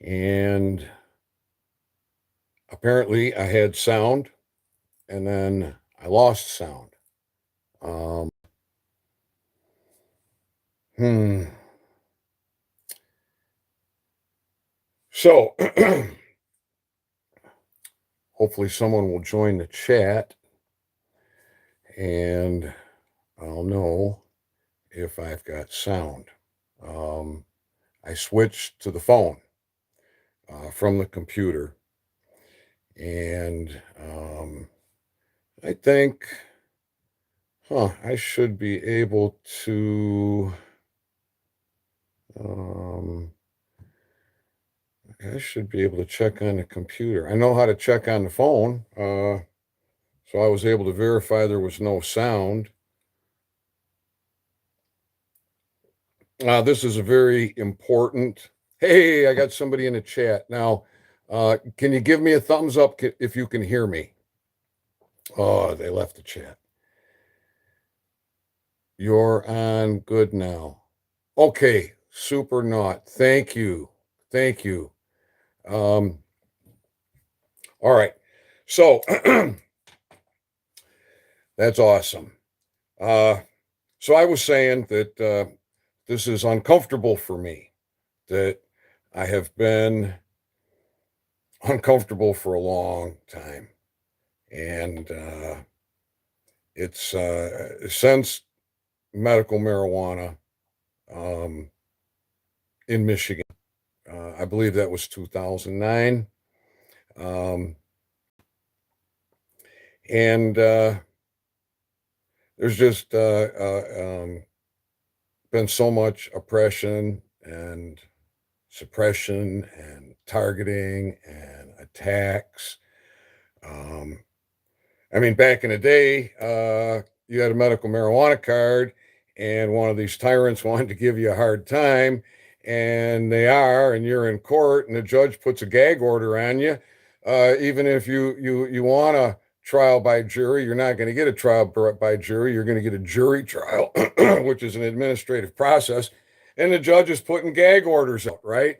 and apparently I had sound, and then I lost sound. Um, hmm. So hopefully someone will join the chat, and I'll know if I've got sound. Um, I switched to the phone from the computer, and I think, I should be able to. Um, I should be able to check on the computer. I know how to check on the phone, so I was able to verify there was no sound. This is a very important. Hey, I got somebody in the chat now. Can you give me a thumbs up if you can hear me? Oh, they left the chat. You're on good now. Okay, super not. Thank you. Thank you. All right. So that's awesome. So I was saying that this is uncomfortable for me, that I have been uncomfortable for a long time. And it's since medical marijuana um, in Michigan. I believe that was 2009. Um, and there's just been so much oppression and suppression and targeting and attacks. Um, I mean, back in the day, you had a medical marijuana card, and one of these tyrants wanted to give you a hard time, and and you're in court, and the judge puts a gag order on you. Even if you want a trial by jury, you're not going to get a trial by jury. You're going to get a jury trial, which is an administrative process, and the judge is putting gag orders out, right?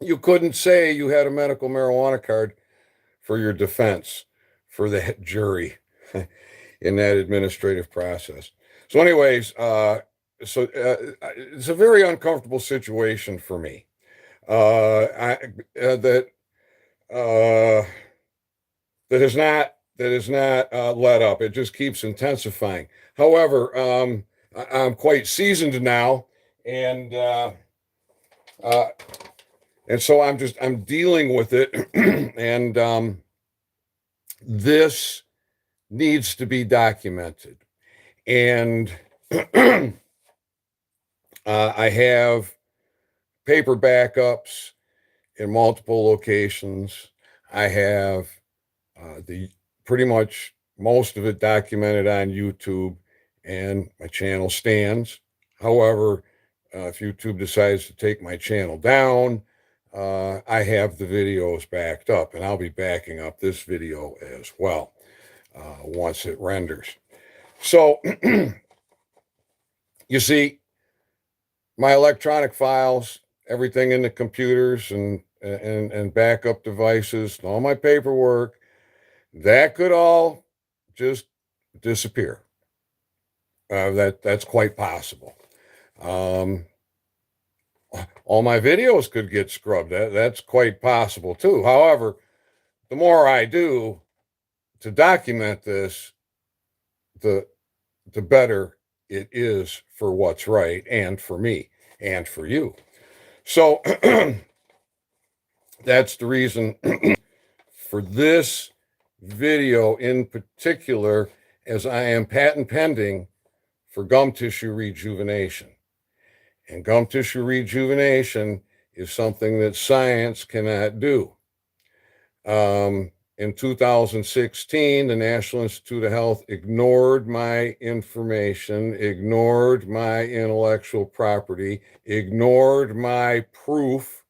You couldn't say you had a medical marijuana card for your defense, for the jury in that administrative process. So, anyways, it's a very uncomfortable situation for me. That is not let up. It just keeps intensifying. However, I'm quite seasoned now, and uh, so I'm dealing with it, and this needs to be documented. And I have paper backups in multiple locations. I have the pretty much most of it documented on YouTube, and my channel stands. However, if YouTube decides to take my channel down, I have the videos backed up, and I'll be backing up this video as well once it renders. So, you see, my electronic files, everything in the computers and backup devices, all my paperwork, that could all just disappear. That's quite possible. All my videos could get scrubbed. That's quite possible too. However, the more I do to document this, the better it is for what's right, and for me and for you. So that's the reason for this video in particular, as I am patent pending for gum tissue rejuvenation. And gum tissue rejuvenation is something that science cannot do. In 2016, the National Institute of Health ignored my information, ignored my intellectual property, ignored my proof,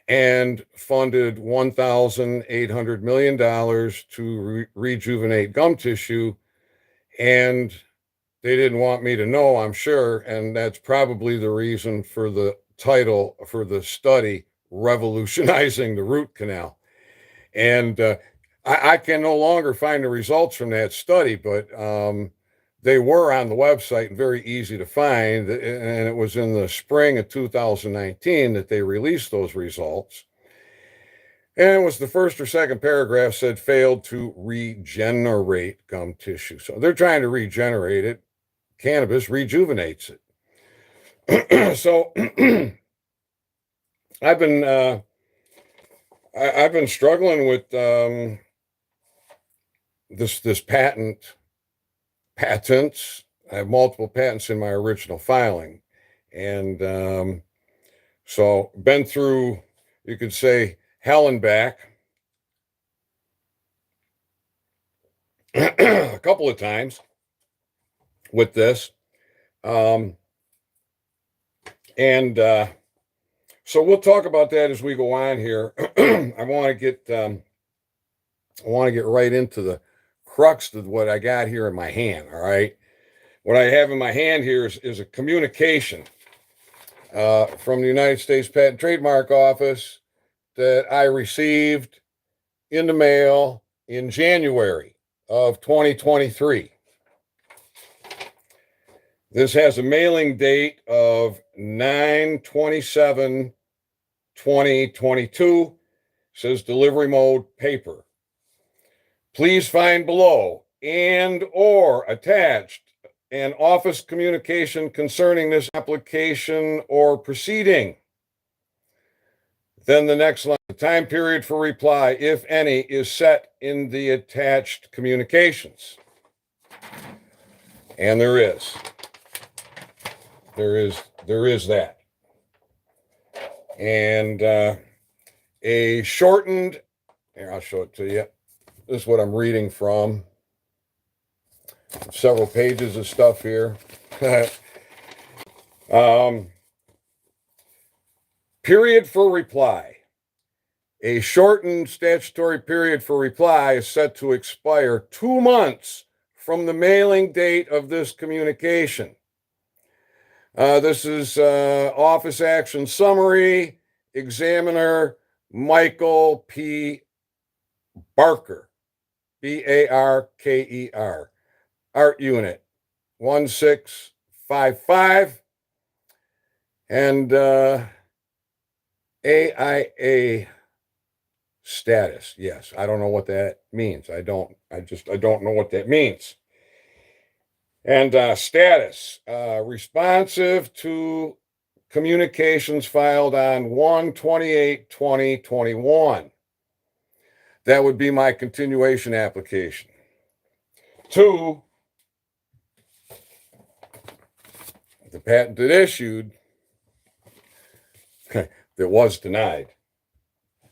and funded $1,800 million to rejuvenate gum tissue. And they didn't want me to know, I'm sure, and that's probably the reason for the title for the study, Revolutionizing the Root Canal. And I can no longer find the results from that study, but they were on the website and very easy to find. And it was in the spring of 2019 that they released those results. And it was the first or second paragraph said failed to regenerate gum tissue. So they're trying to regenerate it. Cannabis rejuvenates it. So I've been I've been struggling with this patents. I have multiple patents in my original filing, and so been through, you could say, hell and back a couple of times with this, um, and so we'll talk about that as we go on here. I want to get right into the crux of what I got here in my hand. All right. What I have in my hand here is a communication from the United States Patent and Trademark Office that I received in the mail in January of 2023. This has a mailing date of 9/27/2022. Says delivery mode paper. Please find below and or attached an office communication concerning this application or proceeding. Then the next line, the time period for reply, if any, is set in the attached communications. And there is that. And a shortened, here, I'll show it to you. This is what I'm reading from. Several pages of stuff here. Period for reply. A shortened statutory period for reply is set to expire 2 months from the mailing date of this communication. This is office action summary, examiner Michael P. Barker, Barker, art unit 1655, and AIA status. Yes, I don't know what that means. I don't know what that means. And status, responsive to communications filed on 1/28/2021. That would be my continuation application. 2, the patent that issued that was denied.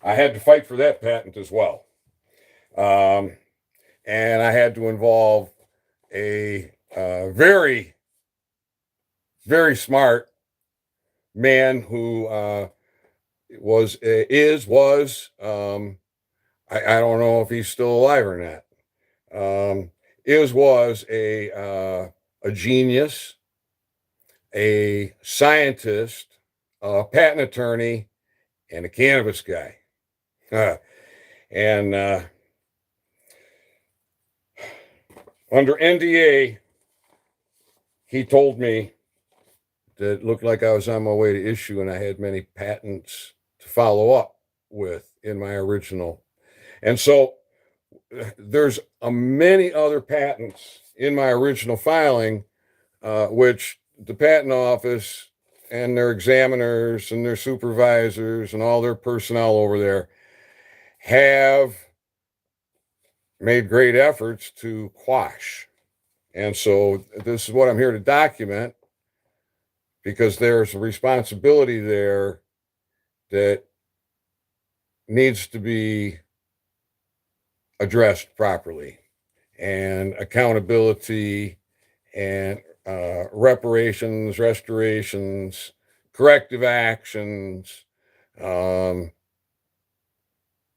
I had to fight for that patent as well. And I had to involve a very, very smart man who was, I don't know if he's still alive or not. Was a genius, a scientist, a patent attorney, and a cannabis guy. And under NDA, he told me that it looked like I was on my way to issue and I had many patents to follow up with in my original. And so there's many other patents in my original filing, which the patent office and their examiners and their supervisors and all their personnel over there have made great efforts to quash. And so this is what I'm here to document, because there's a responsibility there that needs to be addressed properly, and accountability and reparations, restorations, corrective actions,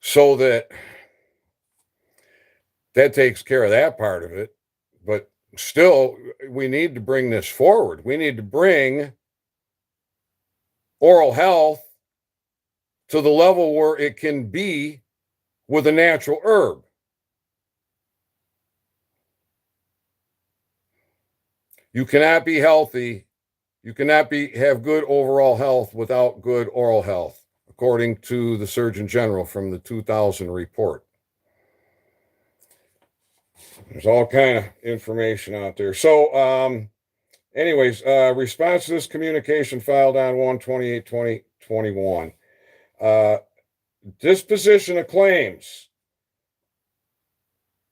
so that takes care of that part of it. But still, we need to bring this forward. We need to bring oral health to the level where it can be with a natural herb. You cannot be healthy. You cannot have good overall health without good oral health, according to the Surgeon General from the 2000 report. There's all kind of information out there. So, anyways, response to this communication filed on 1/28/2021. Disposition of claims.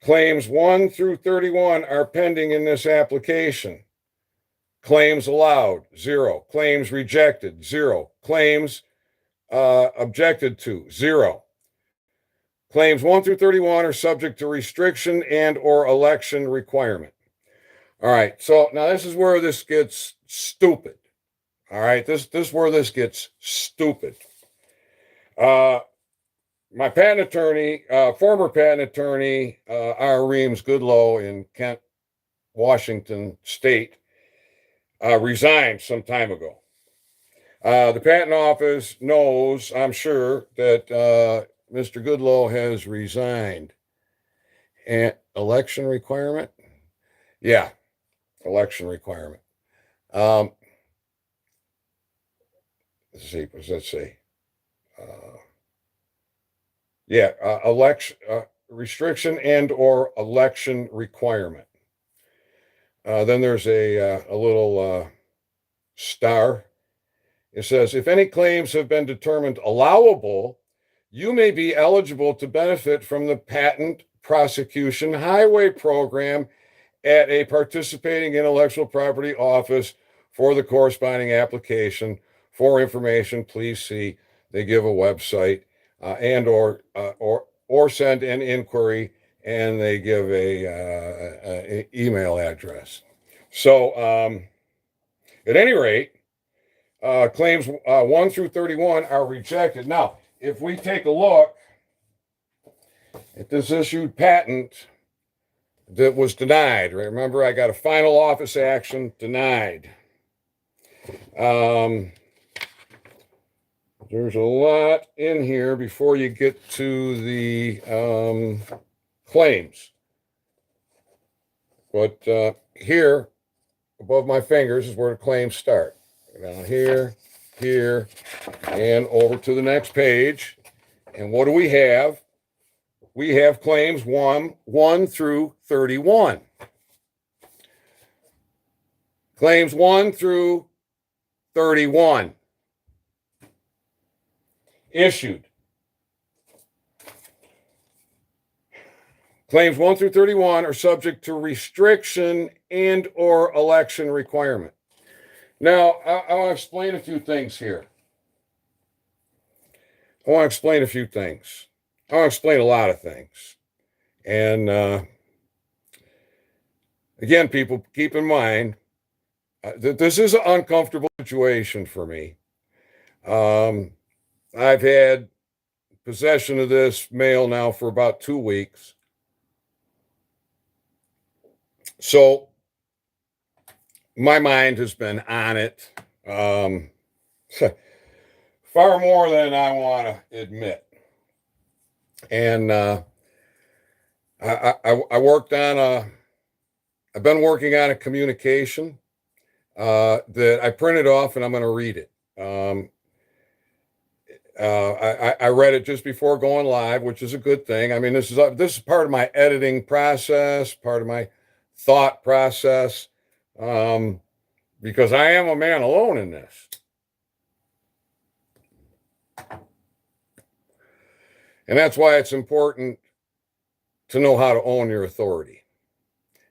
Claims 1 through 31 are pending in this application. Claims allowed, 0. Claims rejected, 0. Claims objected to, 0. Claims 1 through 31 are subject to restriction and or election requirement. All right, so now this is where this gets stupid. All right, this is where this gets stupid. My patent attorney, former patent attorney, R. Reams Goodloe in Kent, Washington State, resigned some time ago. The patent office knows, I'm sure, that Mr. Goodloe has resigned. And election requirement? Yeah, election requirement. Let's see, what does that say? Election restriction and or election requirement. Then there's a little star. It says, if any claims have been determined allowable, you may be eligible to benefit from the Patent Prosecution Highway Program at a participating intellectual property office for the corresponding application. For information, please see, they give a website and or send an inquiry, and they give a email address. So at any rate, claims 1 through 31 are rejected. Now, if we take a look at this issued patent that was denied, remember I got a final office action denied. There's a lot in here before you get to the claims. But here, above my fingers, is where the claims start. Down here, here, and over to the next page. And what do we have? We have claims 1 through 31. Claims 1 through 31. Issued. Claims 1 through 31 are subject to restriction and or election requirement. Now, I want to explain a few things here. I want to explain a lot of things. And again, people, keep in mind that this is an uncomfortable situation for me. I've had possession of this mail now for about 2 weeks. So my mind has been on it far more than I want to admit. And I've been working on a communication that I printed off, and I'm going to read it. I read it just before going live, which is a good thing. I mean, this is part of my editing process, part of my thought process, because I am a man alone in this. And that's why it's important to know how to own your authority.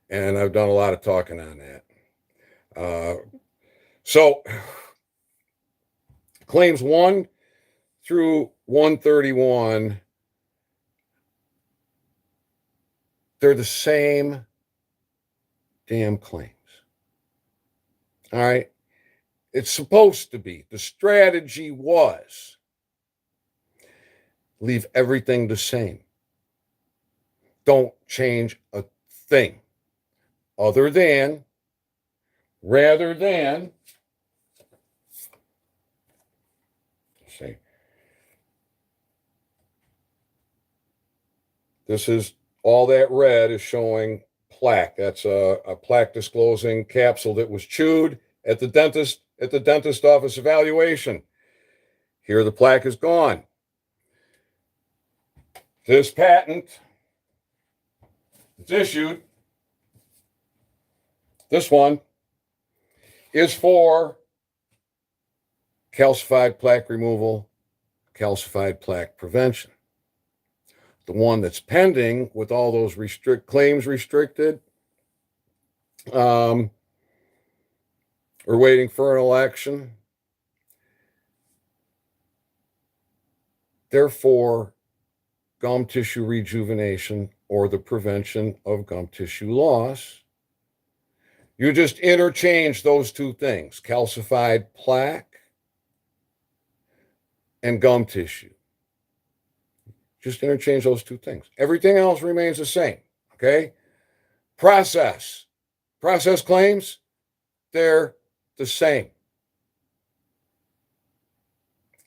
And I've done a lot of talking on that. So claims 1 through 131, they're the same damn claims. All right. It's supposed to be. The strategy was leave everything the same. Don't change a thing. other than, rather than, let's see, this is all that red is showing plaque. That's a plaque disclosing capsule that was chewed at the dentist office evaluation. Here the plaque is gone. This patent that's issued, this one, is for calcified plaque removal, calcified plaque prevention. The one that's pending with all those claims restricted, we're waiting for an election. Therefore, gum tissue rejuvenation or the prevention of gum tissue loss. You just interchange those two things, calcified plaque and gum tissue. Just interchange those two things. Everything else remains the same, okay? Process claims, they're the same.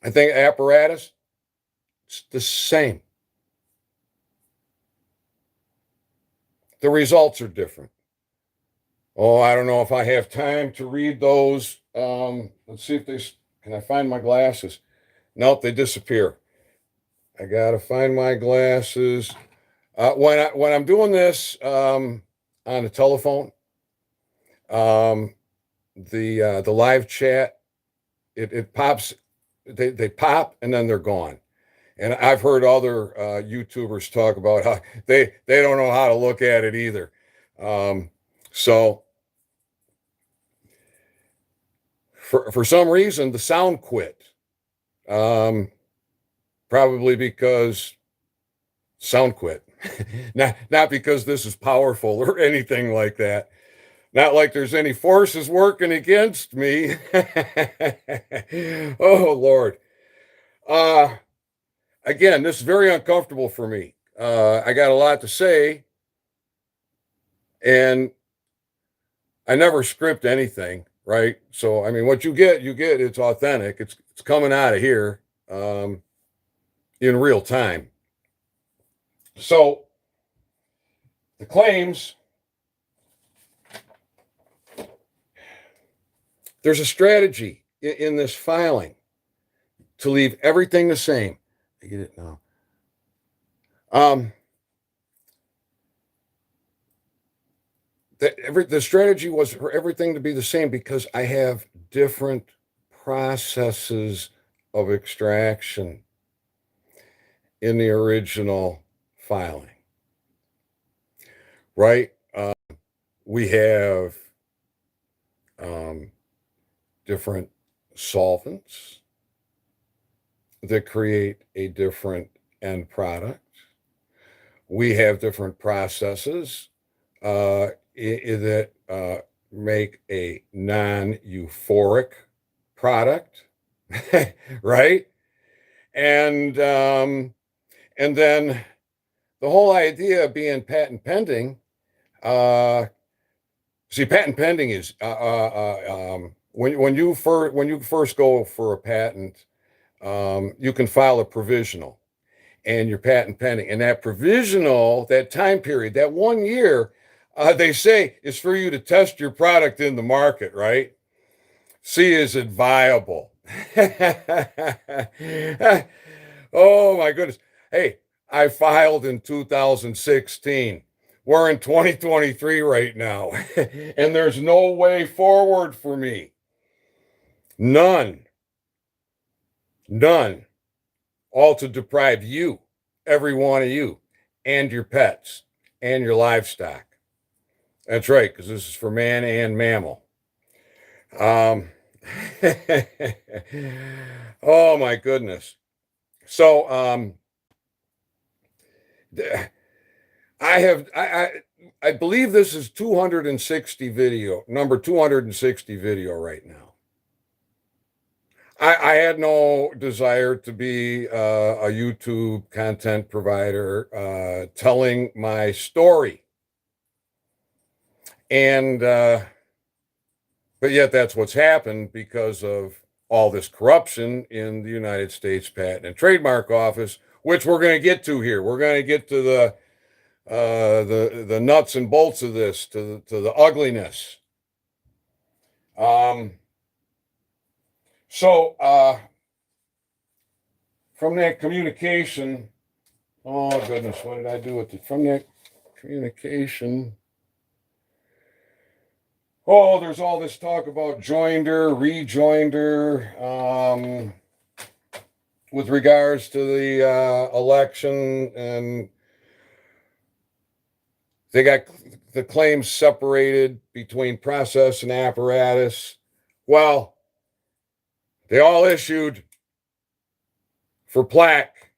I think apparatus, it's the same. The results are different. Oh, I don't know if I have time to read those. Let's see if can I find my glasses? Nope, they disappear. I gotta find my glasses. When I'm doing this on the telephone, the live chat, it pops, they pop and then they're gone. And I've heard other YouTubers talk about how they don't know how to look at it either. So for some reason, the sound quit. Probably because sound quit. not because this is powerful or anything like that. Not like there's any forces working against me. Oh, Lord. Again, this is very uncomfortable for me. I got a lot to say, and I never script anything, right? So, I mean, what you get, it's authentic. It's coming out of here in real time. So, the claims, there's a strategy in this filing to leave everything the same. I get it now. The strategy was for everything to be the same because I have different processes of extraction in the original filing, right? We have different solvents that create a different end product. We have different processes that make a non-euphoric product, right? And then the whole idea of being patent pending. See, patent pending is when you first go for a patent, you can file a provisional, and your patent pending. And that provisional, that time period, that 1 year, they say is for you to test your product in the market, right? See, is it viable? Oh my goodness. Hey, I filed in 2016. We're in 2023 right now, and there's no way forward for me. None. All to deprive you, every one of you, and your pets, and your livestock. That's right, because this is for man and mammal. Oh my goodness. So I believe this is 260 video, number 260 video right now. I had no desire to be a YouTube content provider telling my story. And, but yet that's what's happened because of all this corruption in the United States Patent and Trademark Office, which we're going to get to here. We're going to get to the nuts and bolts of this, to the ugliness. So from that communication, oh goodness, what did I do with it? From that communication, oh, there's all this talk about joinder, rejoinder, with regards to the election, and they got the claims separated between process and apparatus. Well, they all issued for plaque.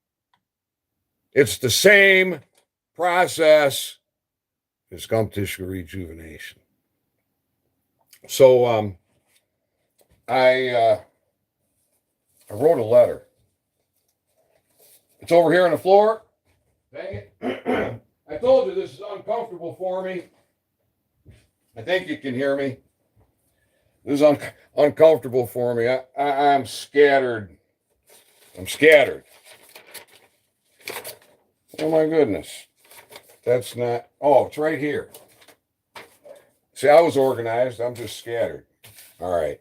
It's the same process as gum tissue rejuvenation. So I wrote a letter. It's over here on the floor. Dang it. I told you this is uncomfortable for me. I think you can hear me. This is uncomfortable for me. I'm scattered. I'm scattered. Oh my goodness. That's not, oh, it's right here. See, I was organized. I'm just scattered. All right.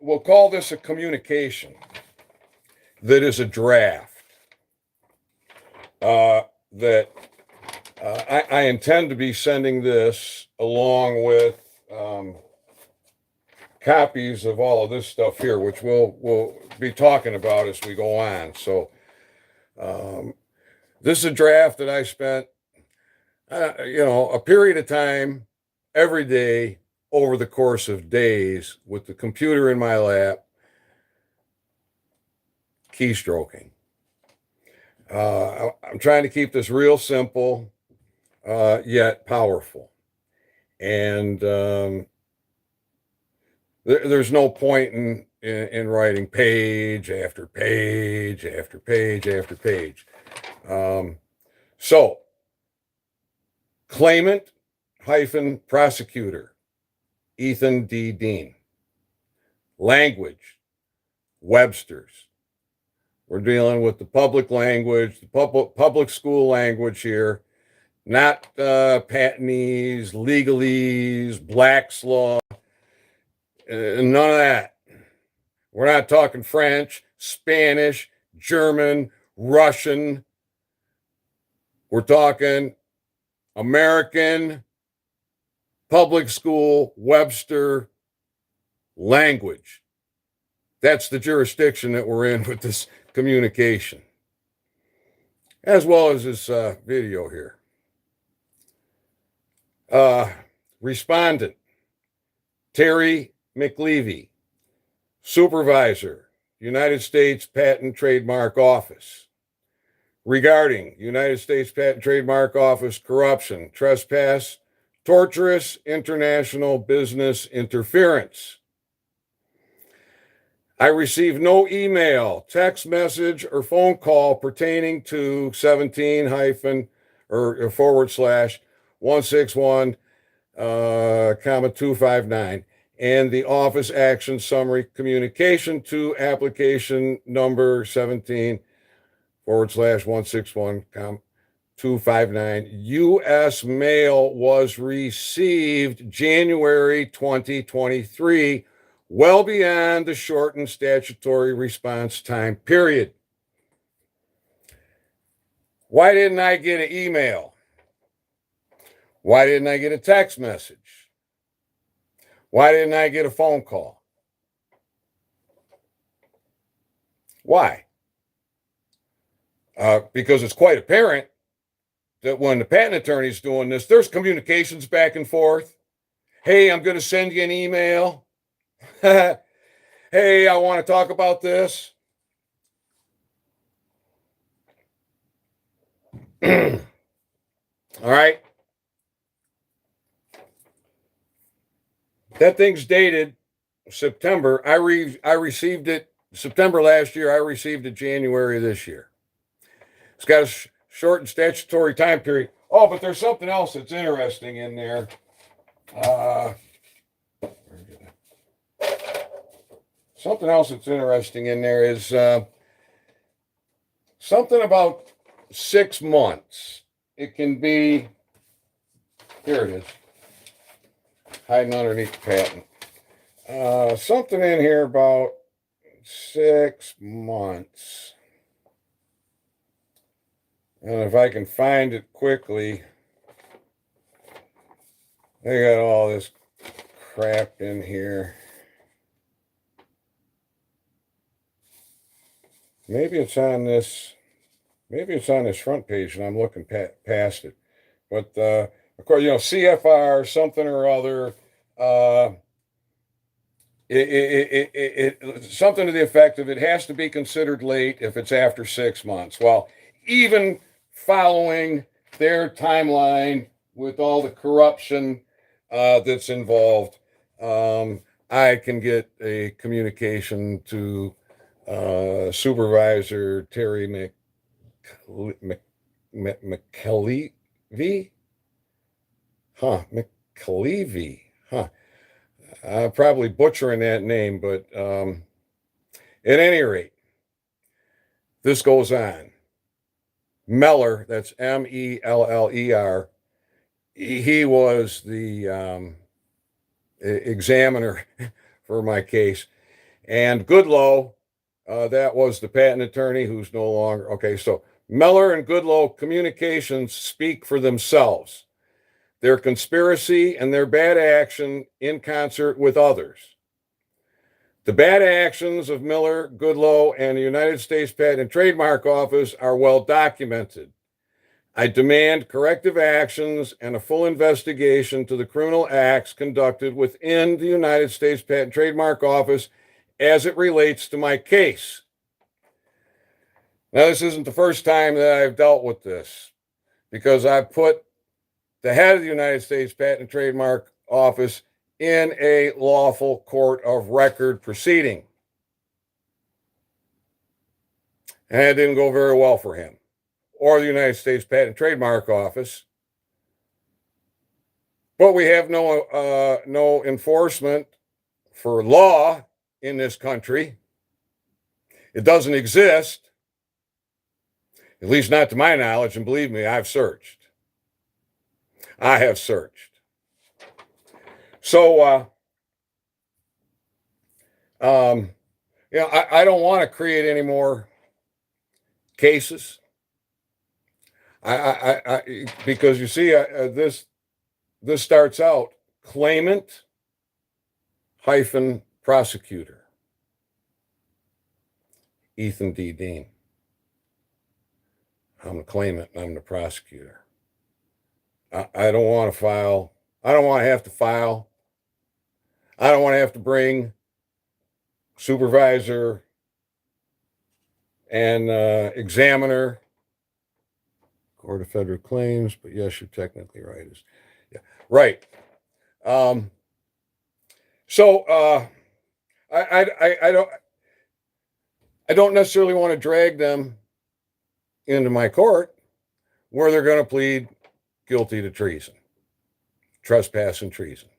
We'll call this a communication that is a draft. That I intend to be sending this along with copies of all of this stuff here, which we'll be talking about as we go on. So this is a draft that I spent, a period of time every day over the course of days with the computer in my lap, keystroking. I'm trying to keep this real simple, yet powerful. And there's no point in writing page after page after page after page. So, claimant hyphen prosecutor, Ethan D. Dean. Language, Webster's. We're dealing with the public language, the public school language here, not patentees, legalese, Black's law, none of that. We're not talking French, Spanish, German, Russian. We're talking American public school Webster language. That's the jurisdiction that we're in with this communication, as well as this video here. Respondent, Terry McLevy, Supervisor, United States Patent Trademark Office. Regarding United States Patent Trademark Office corruption, trespass, torturous international business interference. I received no email, text message, or phone call pertaining to 17-/161, 259, and the office action summary communication to application number 17-/161, 259. U.S. mail was received January 2023, well beyond the shortened statutory response time period. Why didn't I get an email? Why didn't I get a text message? Why didn't I get a phone call? Why? Because it's quite apparent that when the patent attorney's doing this, there's communications back and forth. Hey, I'm going to send you an email. Hey, I want to talk about this. All right. That thing's dated September. I received it September last year. I received it January this year. It's got a shortened statutory time period. Oh, but there's something else that's interesting in there. Something else that's interesting in there is something about 6 months. It can be, here it is, hiding underneath the patent. Something in here about 6 months. And if I can find it quickly, they got all this crap in here. Maybe it's on this front page and I'm looking past it. But of course, CFR something or other. Something to the effect of it has to be considered late if it's after 6 months. Well, even following their timeline with all the corruption that's involved, I can get a communication to Supervisor Terry McKelvey? McKelvey. I'm probably butchering that name, but at any rate, this goes on. Meller, that's Meller, he was the examiner for my case. And Goodloe, that was the patent attorney who's no longer. Okay, so Meller and Goodloe communications speak for themselves. Their conspiracy and their bad action in concert with others. The bad actions of Miller, Goodloe, and the United States Patent and Trademark Office are well documented. I demand corrective actions and a full investigation to the criminal acts conducted within the United States Patent and Trademark Office as it relates to my case. Now, this isn't the first time that I've dealt with this, because I've put the head of the United States Patent and Trademark Office in a lawful court of record proceeding. And it didn't go very well for him or the United States Patent and Trademark Office. But we have no enforcement for law in this country. It doesn't exist, at least not to my knowledge, and believe me, I've searched. I have searched. So, I don't want to create any more cases. Because you see, this starts out claimant hyphen prosecutor, Ethan D. Dean. I'm the claimant and I'm the prosecutor. I don't want to file. I don't want to have to file. I don't want to have to bring supervisor and examiner, Court of Federal Claims. But yes, you're technically right. Yeah, right. I don't necessarily want to drag them into my court where they're going to plead guilty to treason, trespass and treason,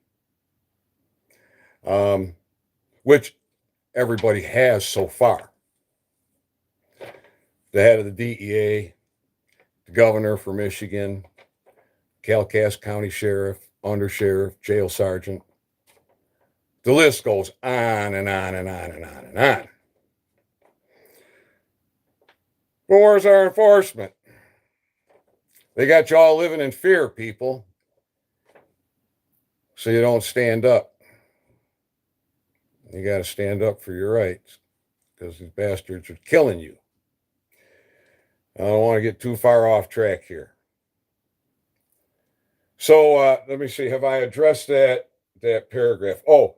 which everybody has so far. The head of the DEA, the governor for Michigan, Kalkaska County Sheriff, Undersheriff, Jail Sergeant. The list goes on and on and on and on and on. But where's our enforcement? They got you all living in fear, people, so you don't stand up. You got to stand up for your rights, because these bastards are killing you. I don't want to get too far off track here. So let me see. Have I addressed that paragraph? Oh,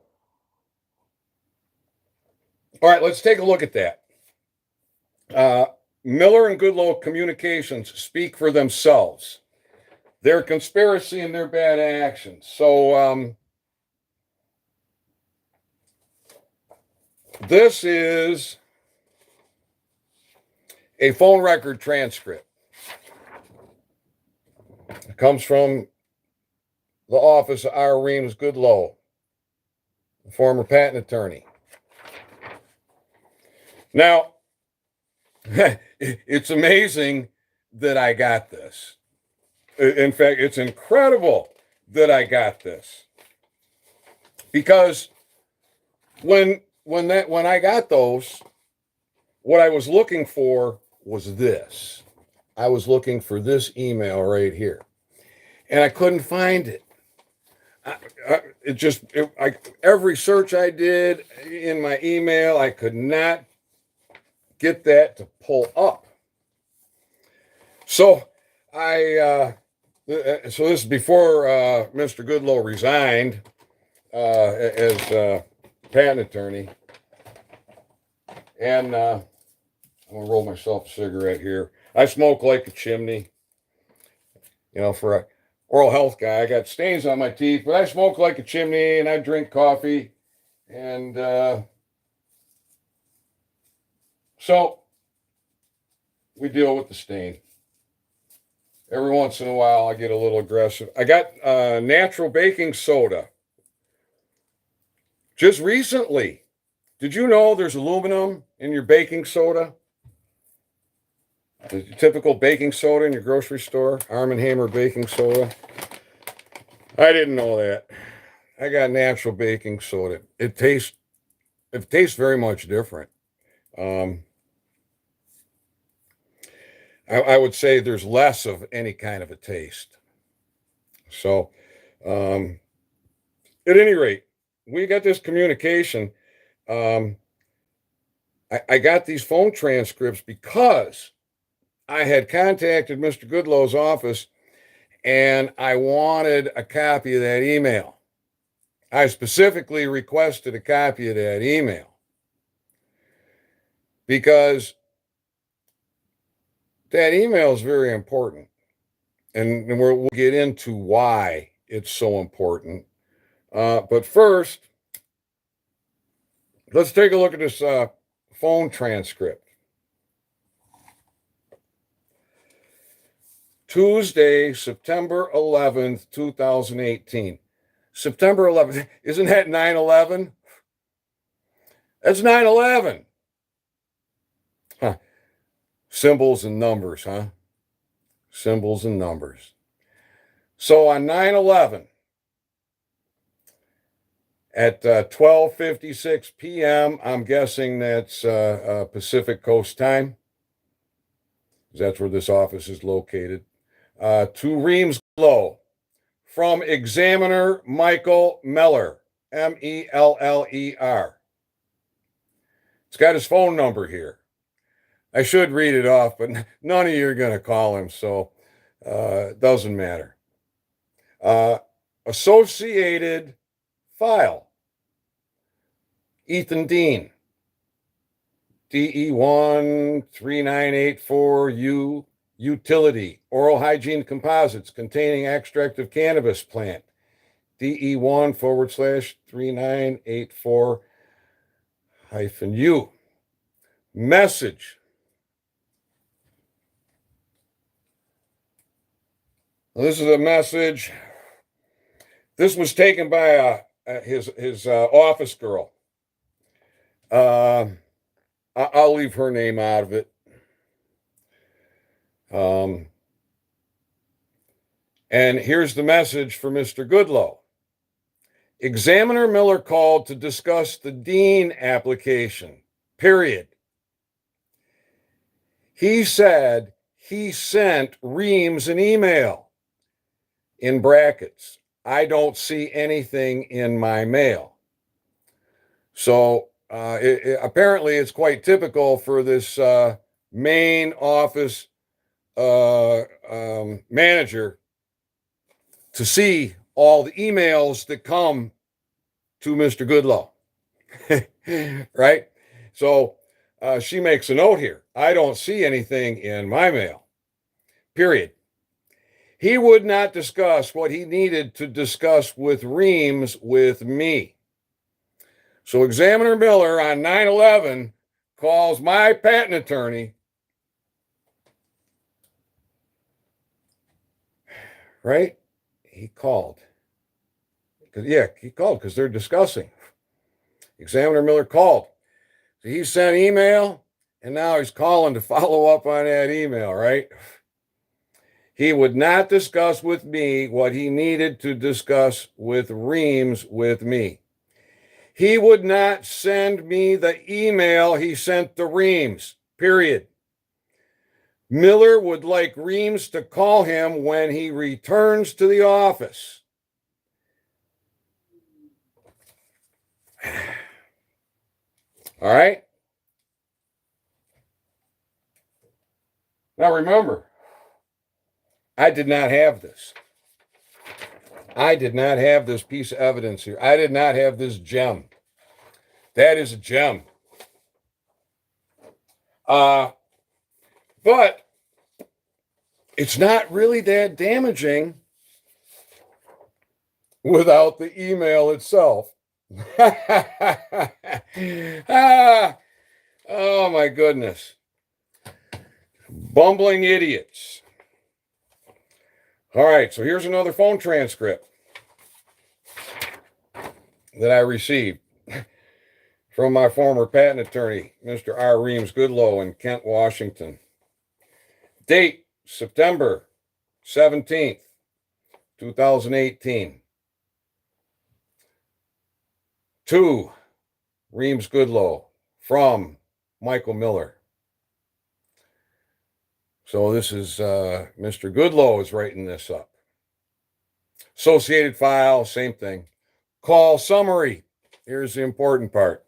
all right. Let's take a look at that. Miller and Goodloe communications speak for themselves. Their conspiracy and their bad actions. So this is a phone record transcript. It comes from the office of R. Reams Goodloe, the former patent attorney. Now, it's amazing that I got this. In fact, it's incredible that I got this, because when I got those, what I was looking for was this. I was looking for this email right here, and I couldn't find it. Every search I did in my email, I could not get that to pull up. So this is before Mr. Goodloe resigned as patent attorney, and I'm gonna roll myself a cigarette here. I smoke like a chimney. For a oral health guy, I got stains on my teeth, but I smoke like a chimney, and I drink coffee, and so we deal with the stain. Every once in a while, I get a little aggressive. I got natural baking soda. Just recently, did you know there's aluminum in your baking soda? The typical baking soda in your grocery store, Arm & Hammer baking soda. I didn't know that. I got natural baking soda. It tastes very much different. I would say there's less of any kind of a taste. So, at any rate, we got this communication. I got these phone transcripts because I had contacted Mr. Goodloe's office, and I wanted a copy of that email. I specifically requested a copy of that email because that email is very important. And we'll get into why it's so important. But first, let's take a look at this phone transcript. Tuesday, September 11th, 2018. September 11th. Isn't that 9/11? That's 9/11. Huh. Symbols and numbers, huh? Symbols and numbers. So on 9/11, at 12:56 p.m., I'm guessing that's Pacific Coast time. That's where this office is located. To Reams Goodloe, from Examiner Michael Meller, Meller. It's got his phone number here. I should read it off, but none of you are going to call him, so it doesn't matter. Associated file, Ethan Dean, DE13984U, utility, oral hygiene composites containing extract of cannabis plant, DE1/3984-U. Message. Well, this is a message. This was taken by his office girl. I'll leave her name out of it. And here's the message for Mr. Goodloe. Examiner Miller called to discuss the Dean application, period. He said he sent Reams an email. In brackets, I don't see anything in my mail. So apparently it's quite typical for this main office manager to see all the emails that come to Mr. Goodloe, right? So she makes a note here. I don't see anything in my mail, period. He would not discuss what he needed to discuss with Reams with me. So Examiner Miller on 9/11 calls my patent attorney, right? He called. He called because they're discussing. Examiner Miller called. So he sent email, and now he's calling to follow up on that email, right? He would not discuss with me what he needed to discuss with Reams with me. He would not send me the email he sent to Reams, period. Miller would like Reams to call him when he returns to the office. All right? Now remember, I did not have this. I did not have this piece of evidence here. I did not have this gem. That is a gem. But it's not really that damaging without the email itself. Oh my goodness. Bumbling idiots. All right, so here's another phone transcript that I received from my former patent attorney, Mr. R. Reams Goodloe in Kent, Washington. Date, September 17th, 2018. To Reams Goodloe from Michael Miller. So this is Mr. Goodloe is writing this up. Associated file, same thing. Call summary. Here's the important part.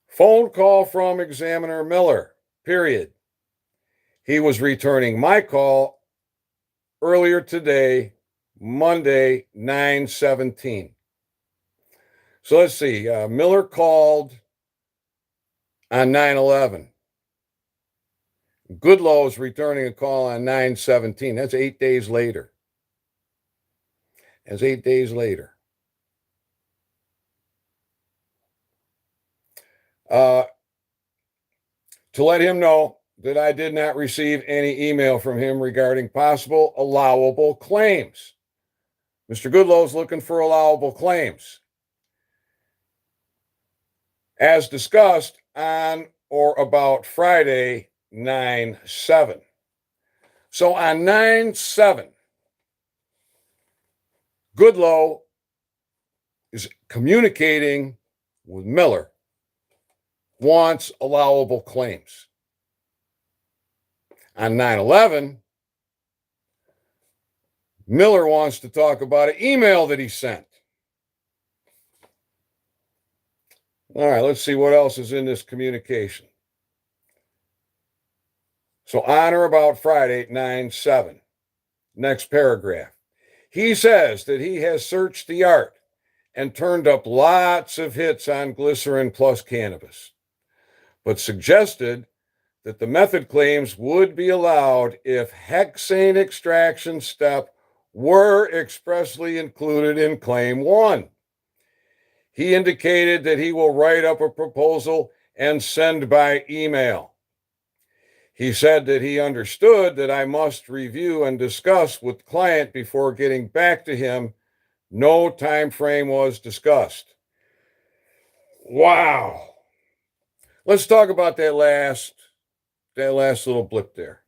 Phone call from Examiner Miller, period. He was returning my call earlier today, Monday, 9/17. So let's see. Miller called on 9/11. Goodloe is returning a call on 9/17. That's 8 days later. That's 8 days later. To let him know that I did not receive any email from him regarding possible allowable claims. Mr. Goodloe is looking for allowable claims. As discussed on or about Friday, 9/7. So on 9/7, Goodloe is communicating with Miller, wants allowable claims. On 9/11, Miller wants to talk about an email that he sent. All right, let's see what else is in this communication. So on or about Friday, 9/7. Next paragraph. He says that he has searched the yard and turned up lots of hits on glycerin plus cannabis, but suggested that the method claims would be allowed if hexane extraction step were expressly included in Claim 1. He indicated that he will write up a proposal and send by email. He said that he understood that I must review and discuss with the client before getting back to him. No time frame was discussed. Wow. Let's talk about that last little blip there.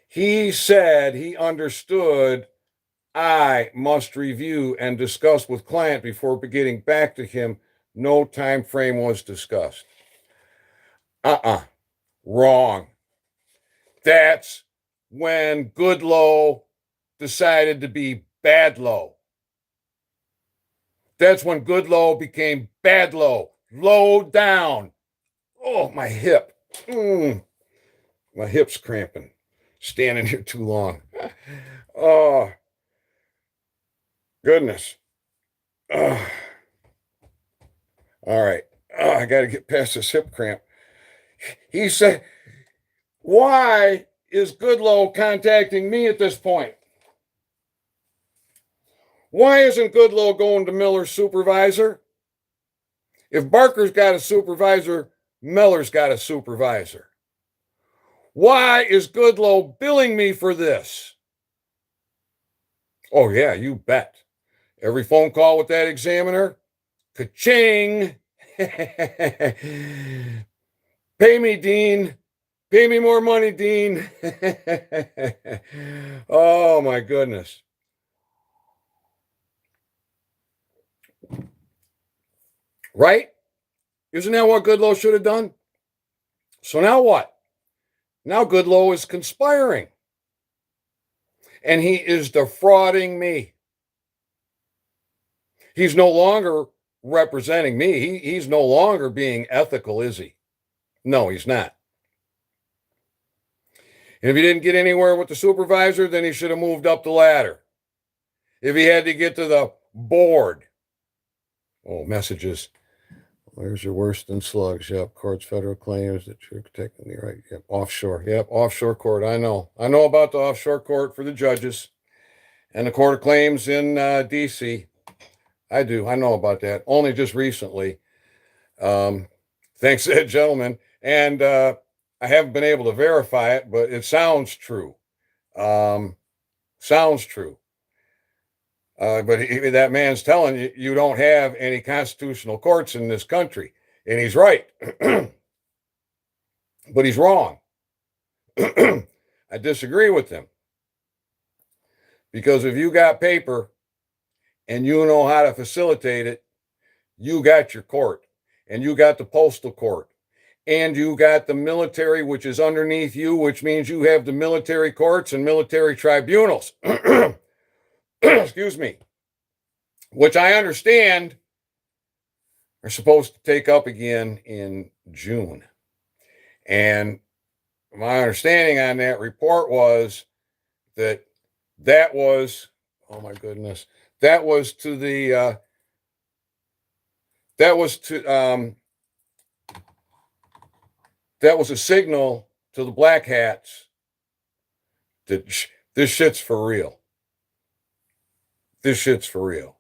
He said he understood I must review and discuss with client before getting back to him. No time frame was discussed. Wrong. That's when Goodloe decided to be Badloe. That's when Goodloe became Badloe. Low down. Oh, my hip. My hip's cramping. Standing here too long. Oh, goodness. All right. I got to get past this hip cramp. He said, why is Goodloe contacting me at this point? Why isn't Goodloe going to Miller's supervisor? If Barker's got a supervisor, Miller's got a supervisor. Why is Goodloe billing me for this? Oh, yeah, you bet. Every phone call with that examiner, ka-ching. Pay me, Dean. Pay me more money, Dean. Oh, my goodness. Right? Isn't that what Goodloe should have done? So now what? Now Goodloe is conspiring. And he is defrauding me. He's no longer representing me. He's no longer being ethical, is he? No, he's not. And if he didn't get anywhere with the supervisor, then he should have moved up the ladder. If he had to get to the board. Oh, messages. Where's your worse than slugs? Yep. Courts, federal claims that you're technically right. Yep. Offshore. Yep. Offshore court. I know. I know about the offshore court for the judges and the court of claims in D.C. I do. I know about that. Only just recently. Thanks to that gentleman. And I haven't been able to verify it, but it sounds true. Sounds true. But that man's telling you you don't have any constitutional courts in this country. And he's right. But he's wrong. I disagree with him. Because if you got paper and you know how to facilitate it, you got your court. And you got the postal court. And you got the military, which is underneath you, which means you have the military courts and military tribunals. Excuse me. Which I understand are supposed to take up again in June. And my understanding on that report was that was, oh my goodness, that was to the, that was a signal to the black hats that this shit's for real. This shit's for real.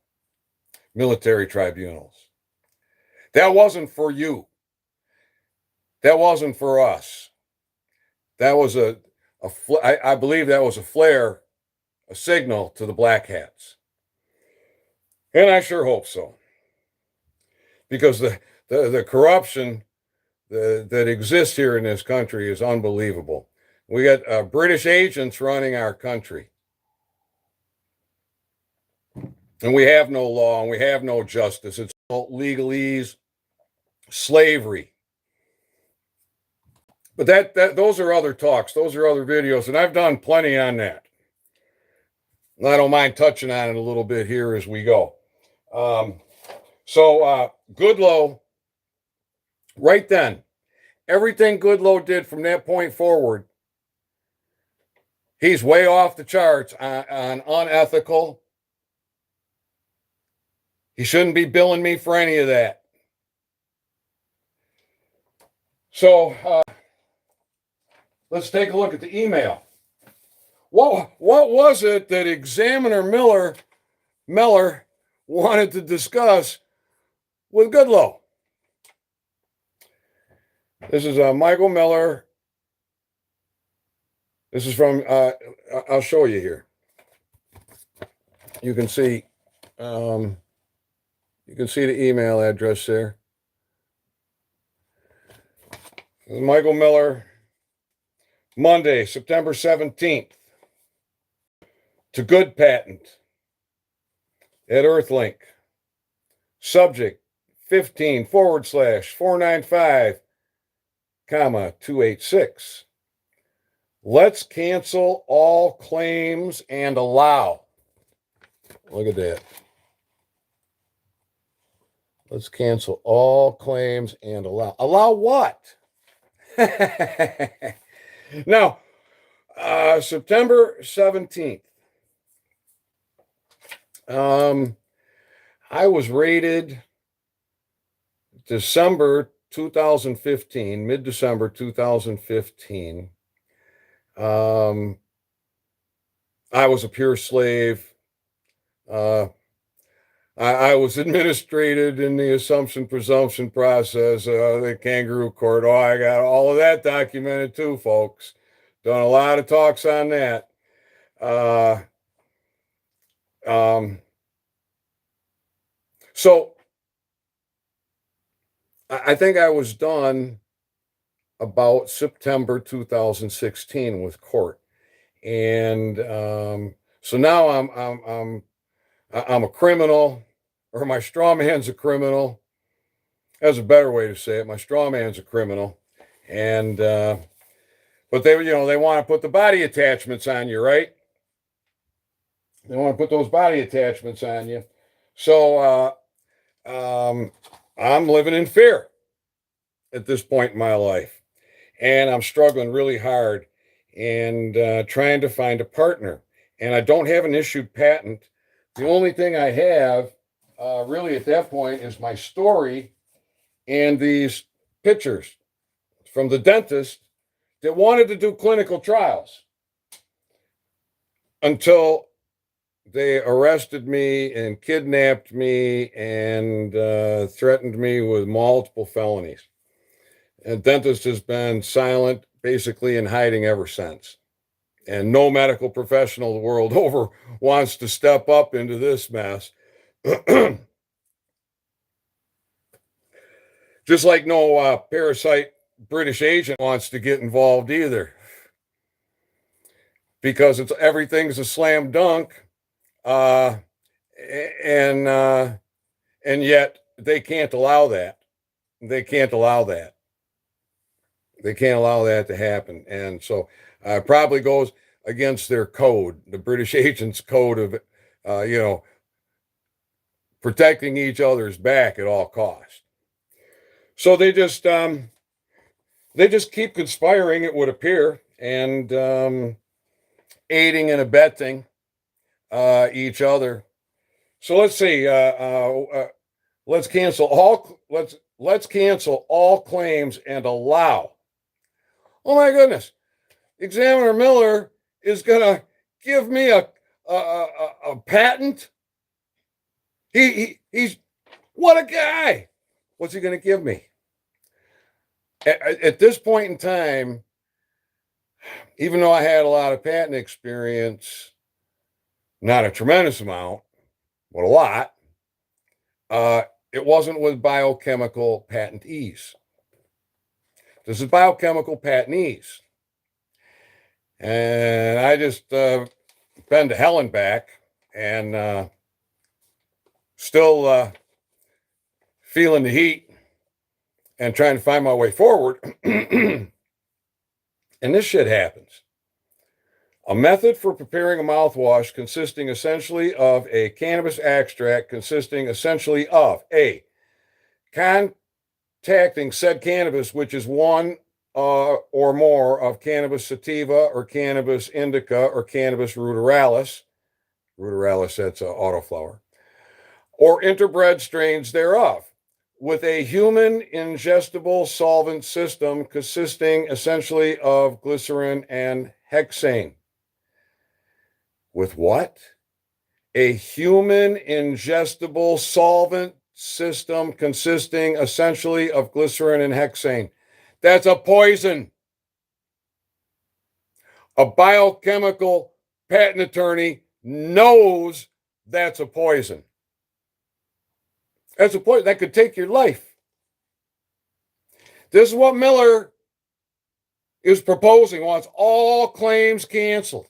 Military tribunals. That wasn't for you. That wasn't for us. That was I believe that was a flare, a signal to the black hats. And I sure hope so. Because the corruption that exists here in this country is unbelievable. We got British agents running our country. And we have no law and we have no justice. It's all legalese, slavery. But those are other talks. Those are other videos. And I've done plenty on that. And I don't mind touching on it a little bit here as we go. Goodloe, right then, everything Goodloe did from that point forward, he's way off the charts on unethical. He shouldn't be billing me for any of that. So let's take a look at the email. What was it that Examiner Miller wanted to discuss with Goodloe? This is Michael Miller. This is from, I'll show you here. You can see the email address there. Michael Miller, Monday, September 17th, to Good Patent at Earthlink. Subject 15/495, 286. Let's cancel all claims and allow. Look at that. Let's cancel all claims and allow. Allow what? Now, September 17th. I was rated December 2015, mid-December 2015. I was a pure slave. I was administrated in the assumption presumption process, the kangaroo court. Oh, I got all of that documented too, folks. Done a lot of talks on that. So I think I was done about September 2016 with court, and so now I'm a criminal, or my straw man's a criminal. That's a better way to say it. My straw man's a criminal, and but they want to put the body attachments on you, right? They want to put those body attachments on you. So I'm living in fear at this point in my life, and I'm struggling really hard and trying to find a partner. And I don't have an issued patent. The only thing I have really at that point is my story and these pictures from the dentist that wanted to do clinical trials until they arrested me and kidnapped me and threatened me with multiple felonies. And dentist has been silent, basically in hiding ever since. And no medical professional the world over wants to step up into this mess. Just like no parasite British agent wants to get involved either, because everything's a slam dunk, uh, and and yet they can't allow that. They can't allow that. They can't allow that to happen, and so it probably goes against their code, the British agents' code of, protecting each other's back at all costs. So they just keep conspiring, it would appear, and aiding and abetting each other. So let's see. Let's cancel all claims and allow. Oh my goodness! Examiner Miller is going to give me a patent. He's what a guy. What's he going to give me? At this point in time, even though I had a lot of patent experience, not a tremendous amount, but a lot, it wasn't with biochemical patentees. This is biochemical patentees. And I just been to hell and back, and still feeling the heat and trying to find my way forward. And this shit happens. A method for preparing a mouthwash consisting essentially of a cannabis extract consisting essentially of A, contacting said cannabis, which is one or more of cannabis sativa or cannabis indica or cannabis ruderalis. Ruderalis, that's autoflower. Or interbred strains thereof, with a human ingestible solvent system consisting essentially of glycerin and hexane. With what? A human ingestible solvent system consisting essentially of glycerin and hexane. That's a poison. A biochemical patent attorney knows that's a poison. That's a poison that could take your life. This is what Miller is proposing, wants all claims canceled.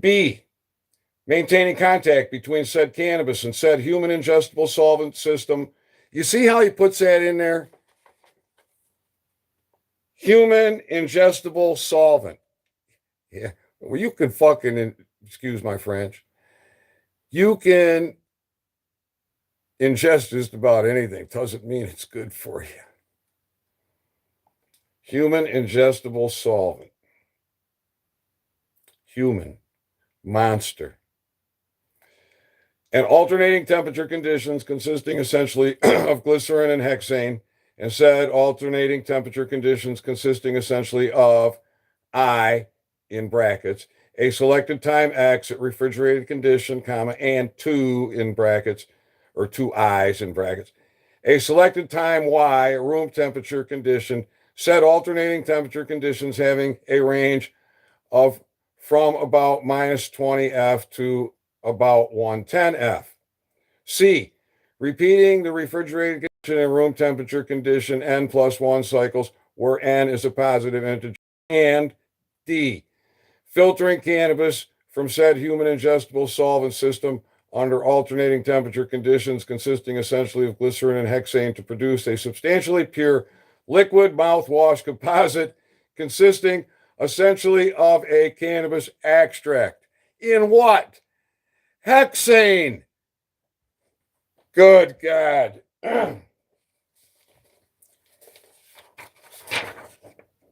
B, maintaining contact between said cannabis and said human ingestible solvent system. You see how he puts that in there? Human ingestible solvent. Yeah. Well, you can fucking, excuse my French, you can ingest just about anything. Doesn't mean it's good for you. Human ingestible solvent. Human. Monster. And alternating temperature conditions consisting essentially of glycerin and hexane, and said alternating temperature conditions consisting essentially of I, in brackets, a selected time X at refrigerated condition, comma, and two in brackets, or two I's in brackets, a selected time Y, room temperature condition, said alternating temperature conditions having a range of from about minus 20F to about 110F. C, repeating the refrigerated condition and room temperature condition n plus 1 cycles where n is a positive integer. And D, filtering cannabis from said human ingestible solvent system under alternating temperature conditions consisting essentially of glycerin and hexane to produce a substantially pure liquid mouthwash composite consisting essentially of a cannabis extract. In what? Hexane. Good God.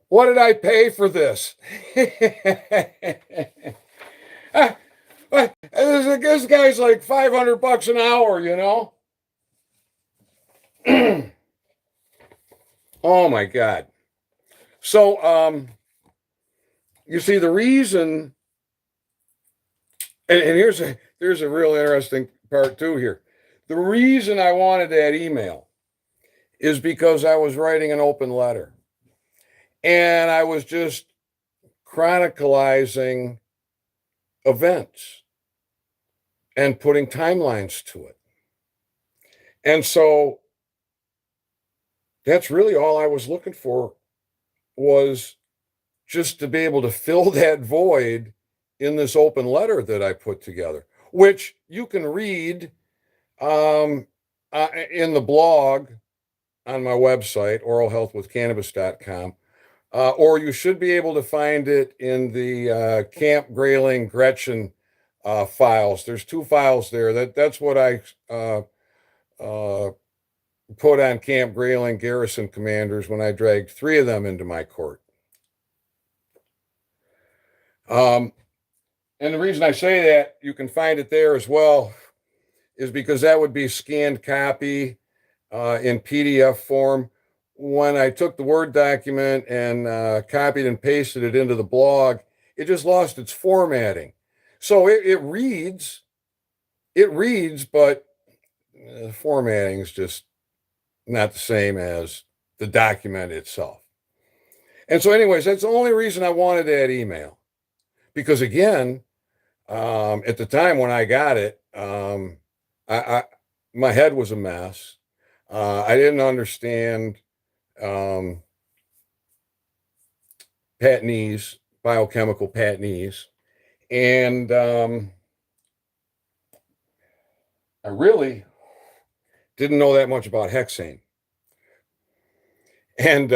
What did I pay for this? This guy's like $500 an hour, you know? Oh my God. So, you see, the reason, and here's a real interesting part too here. The reason I wanted that email is because I was writing an open letter and I was just chronicalizing events and putting timelines to it. And so that's really all I was looking for, was just to be able to fill that void in this open letter that I put together, which you can read in the blog on my website, oralhealthwithcannabis.com, or you should be able to find it in the Camp Grayling Gretchen files. There's 2 files there. That's what I put on Camp Grayling garrison commanders when I dragged 3 of them into my court. And the reason I say that you can find it there as well is because that would be scanned copy in PDF form. When I took the Word document and copied and pasted it into the blog, it just lost its formatting. So it reads, but the formatting is just not the same as the document itself. And so anyways, that's the only reason I wanted that email. Because again, at the time when I got it, my head was a mess. I didn't understand patentese, biochemical patentese. And I really didn't know that much about hexane. And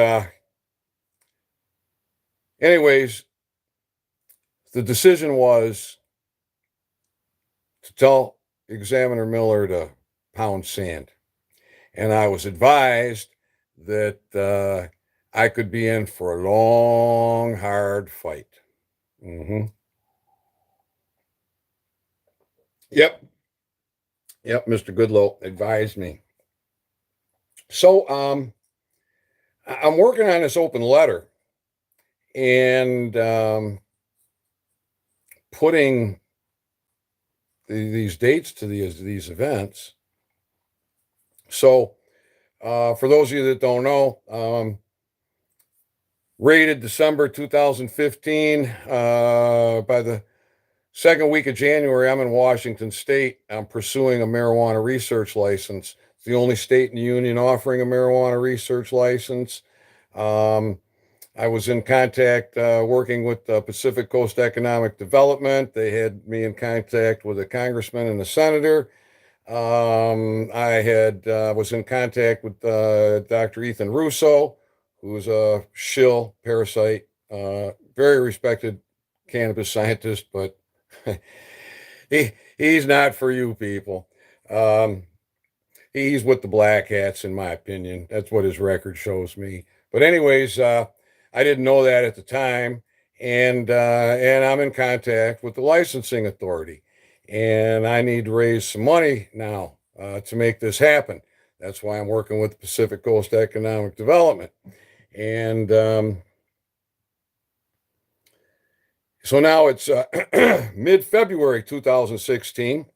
anyways, the decision was to tell Examiner Miller to pound sand. And I was advised that I could be in for a long, hard fight. Yep, Mr. Goodlow advised me. So I'm working on this open letter and putting these dates to these events. So for those of you that don't know, rated December 2015, by the second week of January, I'm in Washington State. I'm pursuing a marijuana research license. It's the only state in the union offering a marijuana research license. I was in contact working with Pacific Coast Economic Development. They had me in contact with a congressman and a senator. I was in contact with Dr. Ethan Russo, who's a shill parasite, very respected cannabis scientist, but he's not for you people. He's with the black hats, in my opinion. That's what his record shows me. But anyways, I didn't know that at the time, and I'm in contact with the licensing authority, and I need to raise some money now to make this happen. That's why I'm working with Pacific Coast Economic Development, and so now it's mid-February 2016,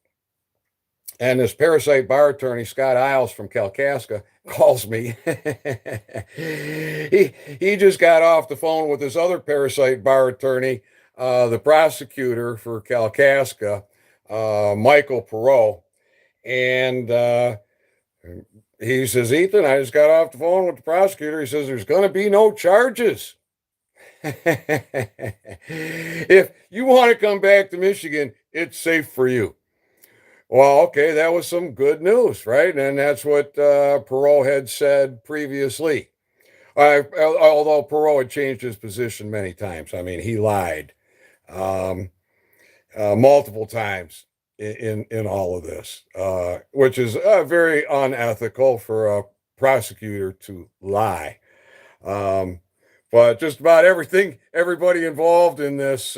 and this parasite bar attorney, Scott Isles from Kalkaska, calls me. He just got off the phone with this other parasite bar attorney the prosecutor for Kalkaska, Michael Perot, and he says, Ethan, I just got off the phone with the prosecutor. He says, there's going to be no charges. If you want to come back to Michigan, it's safe for you. Well, okay, that was some good news, right? And that's what Perot had said previously. Although Perot had changed his position many times. I mean, he lied um, multiple times in all of this, which is very unethical for a prosecutor to lie. Um, but just about everybody involved in this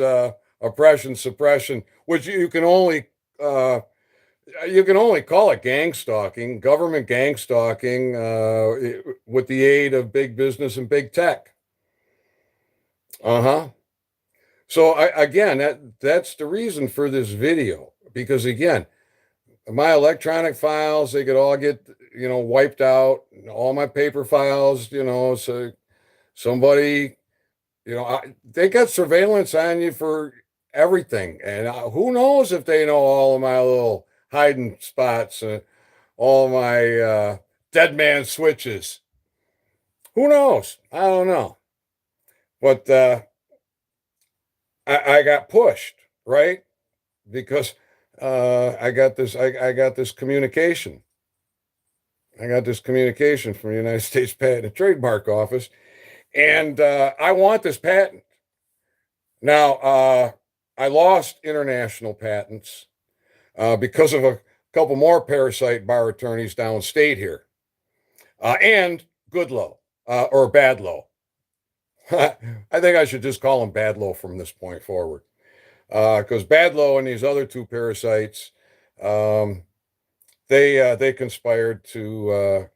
oppression suppression, which uh, you can only call it gang stalking, government gang stalking, with the aid of big business and big tech. Uh-huh. So again, that's the reason for this video, because again, my electronic files, they could all get, wiped out, all my paper files, so somebody, they got surveillance on you for everything. And who knows if they know all of my little hiding spots, all my dead man switches. Who knows? I don't know. But I got pushed, right? Because I got this communication. I got this communication from the United States Patent and Trademark Office, and I want this patent. Now, I lost international patents because of a couple more parasite bar attorneys downstate here, and Goodlow or Badlow. I think I should just call him Badlow from this point forward, because Badlow and these other two parasites, um, they conspired to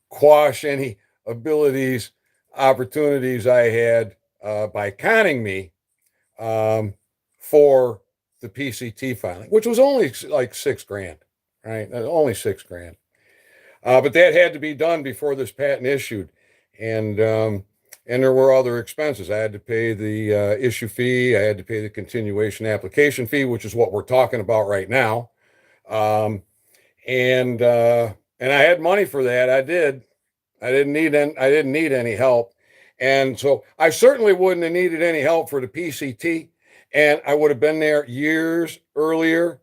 quash any opportunities I had by conning me for the PCT filing, which was only like $6,000, right? Only $6,000. But that had to be done before this patent issued, and there were other expenses. I had to pay the issue fee. I had to pay the continuation application fee, which is what we're talking about right now. Um, and I had money for that. I did. I didn't need any help, and so I certainly wouldn't have needed any help for the PCT, and I would have been there years earlier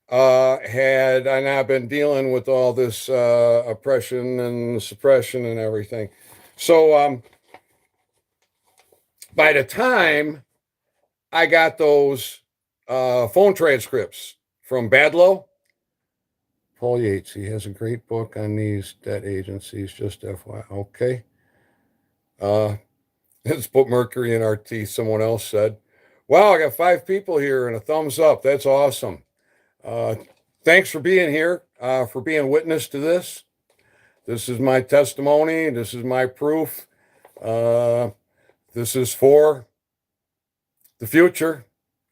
had I not been dealing with all this oppression and suppression and everything. So by the time I got those phone transcripts from Badlow, Paul Yates, he has a great book on these debt agencies, just FYI. Okay. Let's put mercury in our teeth, someone else said. Wow, I got 5 people here and a thumbs up. That's awesome. Thanks for being here, for being witness to this. This is my testimony. This is my proof. This is for the future,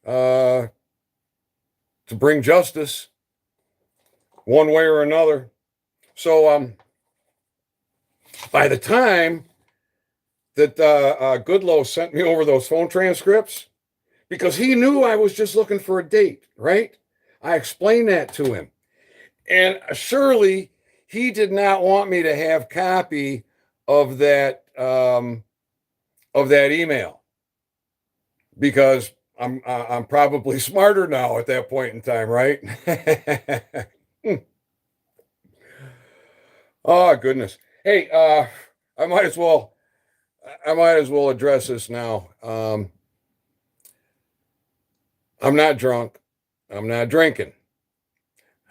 to bring justice one way or another. So by the time that Goodlow sent me over those phone transcripts, because he knew I was just looking for a date, right? I explained that to him. And surely he did not want me to have copy of that email, because I'm probably smarter now at that point in time, right? Oh goodness. Hey, I might as well address this now. I'm not drunk. I'm not drinking.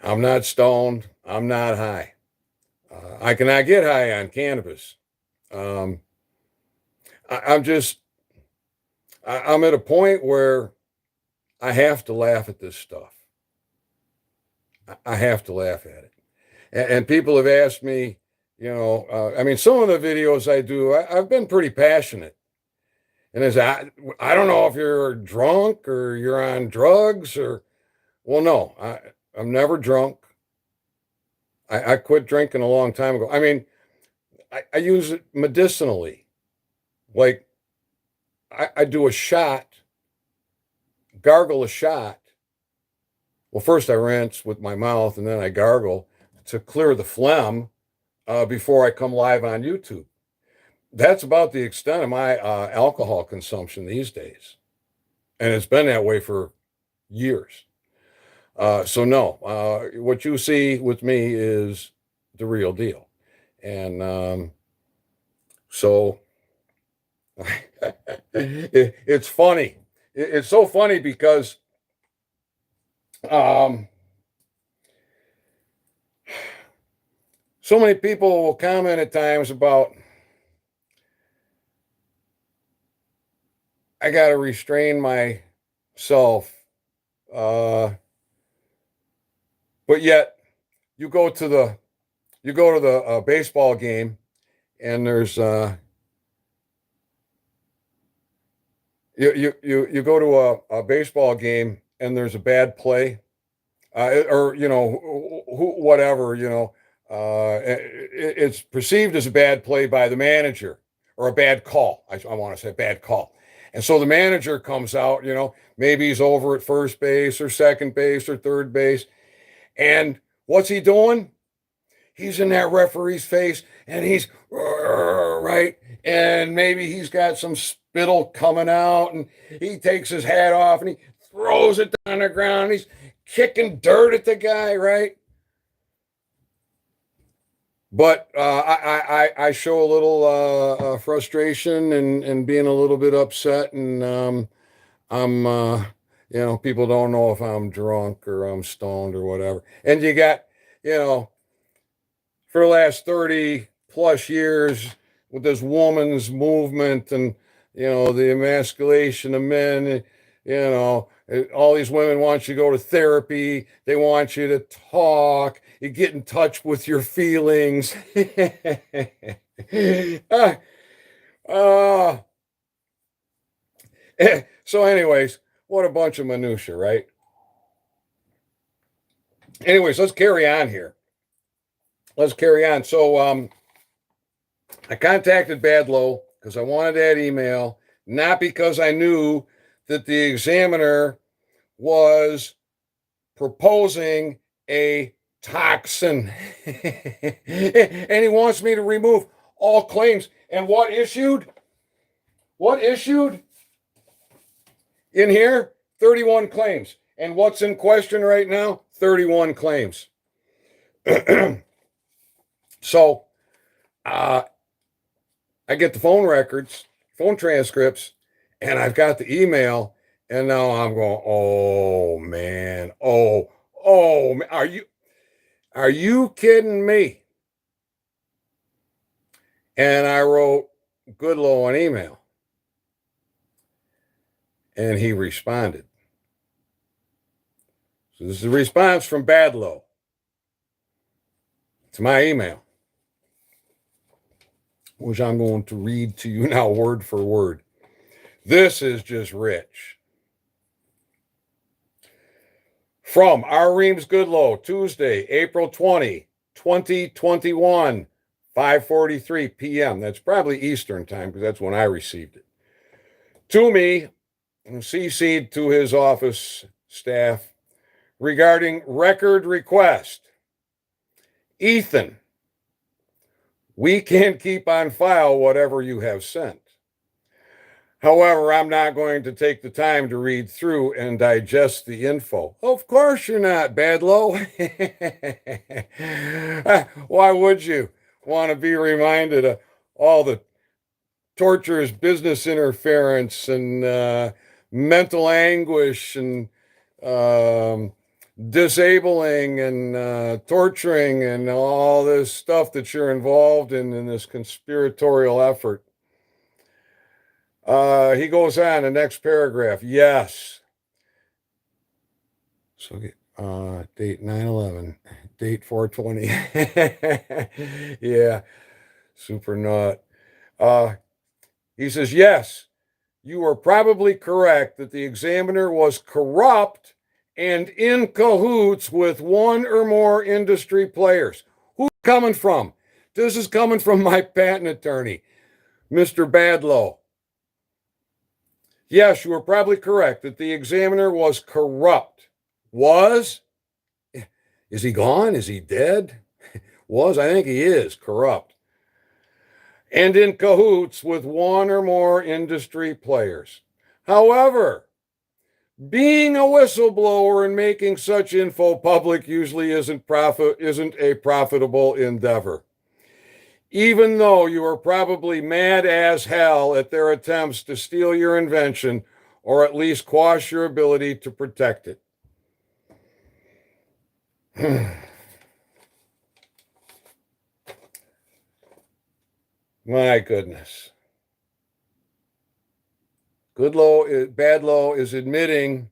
I'm not stoned. I'm not high. I cannot get high on cannabis. I'm at a point where I have to laugh at this stuff. I have to laugh at it. And people have asked me, I mean, some of the videos I do, I've been pretty passionate. And I don't know if you're drunk or you're on drugs or, well, no, I'm never drunk. I quit drinking a long time ago. I mean, I use it medicinally. Like, I do a shot, gargle a shot. Well, first I rinse with my mouth and then I gargle to clear the phlegm before I come live on YouTube. That's about the extent of my alcohol consumption these days. And it's been that way for years. So no, what you see with me is the real deal. And so it's funny. It's so funny because so many people will comment at times about, I got to restrain myself. But yet you go to the baseball game and there's you go to a baseball game and there's a bad play, or whatever, it's perceived as a bad play by the manager, or a bad call. I want to say bad call. And so the manager comes out, maybe he's over at first base or second base or third base. And what's he doing? He's in that referee's face and he's right. And maybe he's got some spittle coming out and he takes his hat off and he throws it on the ground. He's kicking dirt at the guy, right? But I show a little frustration and being a little bit upset, and I'm people don't know if I'm drunk or I'm stoned or whatever. And you got for the last 30 plus years with this woman's movement and the emasculation of men, all these women want you to go to therapy. They want you to talk. You get in touch with your feelings. So anyways, what a bunch of minutia, right? Anyways, let's carry on here. So I contacted Badlow because I wanted that email, not because I knew that the examiner was proposing a toxin. And he wants me to remove all claims. And what issued? In here? 31 claims. And what's in question right now? 31 claims. So I get the phone records, phone transcripts, and I've got the email, and now I'm going, oh man, are you kidding me? And I wrote Goodlow an email, and he responded. So this is a response from Badlow to my email, which I'm going to read to you now word for word. This is just rich. From R. Reams Goodlow, Tuesday, April 20, 2021, 5:43 p.m. That's probably Eastern time because that's when I received it. To me, and CC'd to his office staff regarding record request. Ethan, we can keep on file whatever you have sent. However, I'm not going to take the time to read through and digest the info. Of course you're not, Badlow. Why would you want to be reminded of all the torturous business interference and mental anguish and disabling and torturing and all this stuff that you're involved in this conspiratorial effort? He goes on the next paragraph. Yes. So date 9/11, date 4/20. Yeah, super nut. He says, yes, you are probably correct that the examiner was corrupt and in cahoots with one or more industry players. Who's coming from? This is coming from my patent attorney, Mr. Badlow. Yes, you were probably correct that the examiner was corrupt. Was? Is he gone? Is he dead? Was? I think he is corrupt. And in cahoots with one or more industry players. However, being a whistleblower and making such info public usually isn't a profitable endeavor. Even though you are probably mad as hell at their attempts to steal your invention or at least quash your ability to protect it. My goodness. Badlow is admitting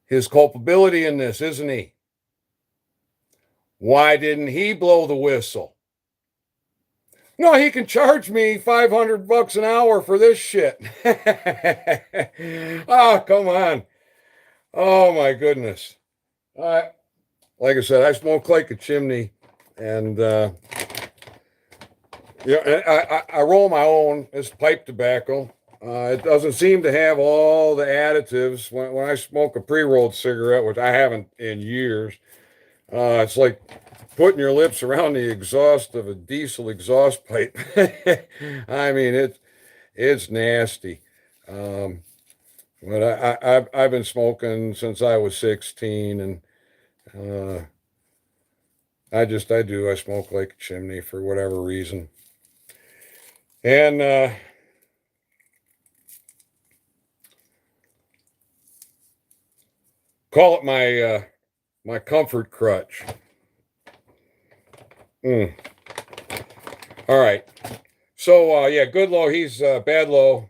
his culpability in this, isn't he? Why didn't he blow the whistle? No, he can charge me $500 an hour for this shit. Oh, come on. Oh, my goodness. Like I said, I smoke like a chimney, and I roll my own. It's pipe tobacco. It doesn't seem to have all the additives. When I smoke a pre-rolled cigarette, which I haven't in years, it's like putting your lips around the exhaust of a diesel exhaust pipe. I mean, it's nasty. But I've been smoking since I was 16, and I smoke like a chimney for whatever reason. And call it my comfort crutch. All right. So yeah, Badlow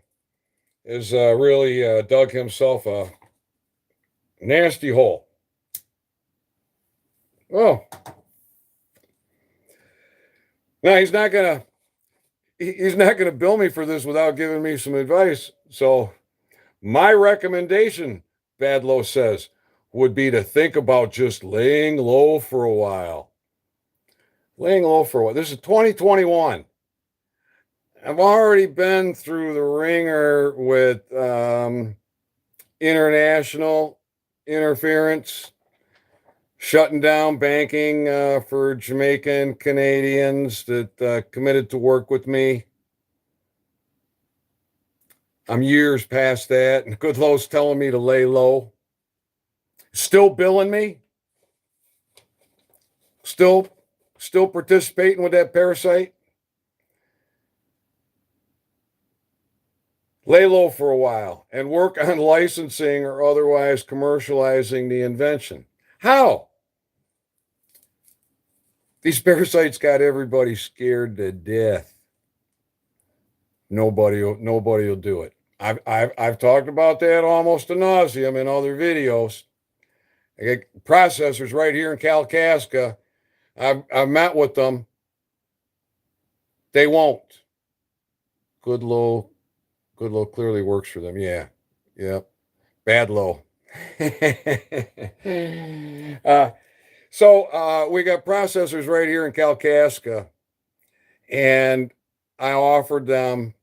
is really dug himself a nasty hole. Oh. Now he's not gonna bill me for this without giving me some advice. So my recommendation, Badlow says, would be to think about just laying low for a while. Laying low for a while. This is 2021. I've already been through the ringer with international interference, shutting down banking for Jamaican Canadians that committed to work with me. I'm years past that, and Goodlow's telling me to lay low. Still billing me. Still participating with that parasite. Lay low for a while and work on licensing or otherwise commercializing the invention. How? These parasites got everybody scared to death. Nobody will do it. I've talked about that almost ad nauseum in other videos. I got processors right here in Kalkaska. I've met with them. They won't. Goodlow clearly works for them. Yeah. Yep. Badlow. So we got processors right here in Kalkaska, and I offered them,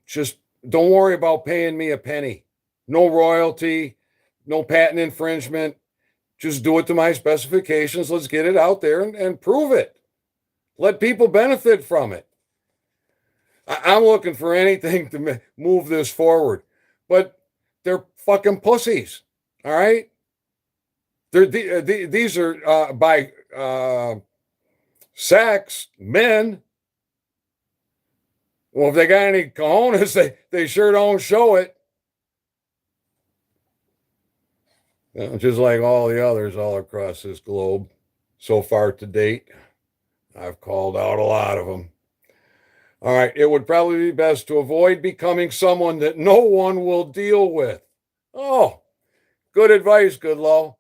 just don't worry about paying me a penny. No royalty, no patent infringement. Just do it to my specifications. Let's get it out there and prove it. Let people benefit from it. I'm looking for anything to move this forward, but they're fucking pussies. All right. These are by sex men. Well, if they got any cojones, they sure don't show it. Just like all the others all across this globe so far to date. I've called out a lot of them. All right, it would probably be best to avoid becoming someone that no one will deal with. Oh, good advice, Goodlow.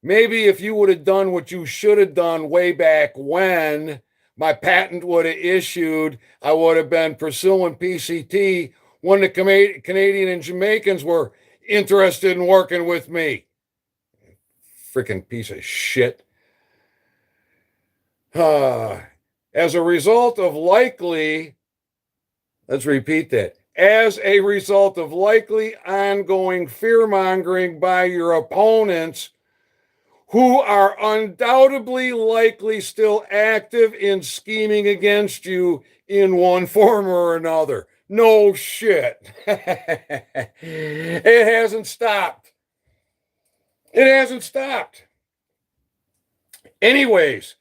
Maybe if you would have done what you should have done way back when my patent would have issued, I would have been pursuing PCT when the Canadian and Jamaicans were interested in working with me. Freaking piece of shit. As a result of let's repeat that. as a result of likely ongoing fear-mongering by your opponents, who are undoubtedly likely still active in scheming against you in one form or another. No shit. It hasn't stopped. It hasn't stopped. Anyways,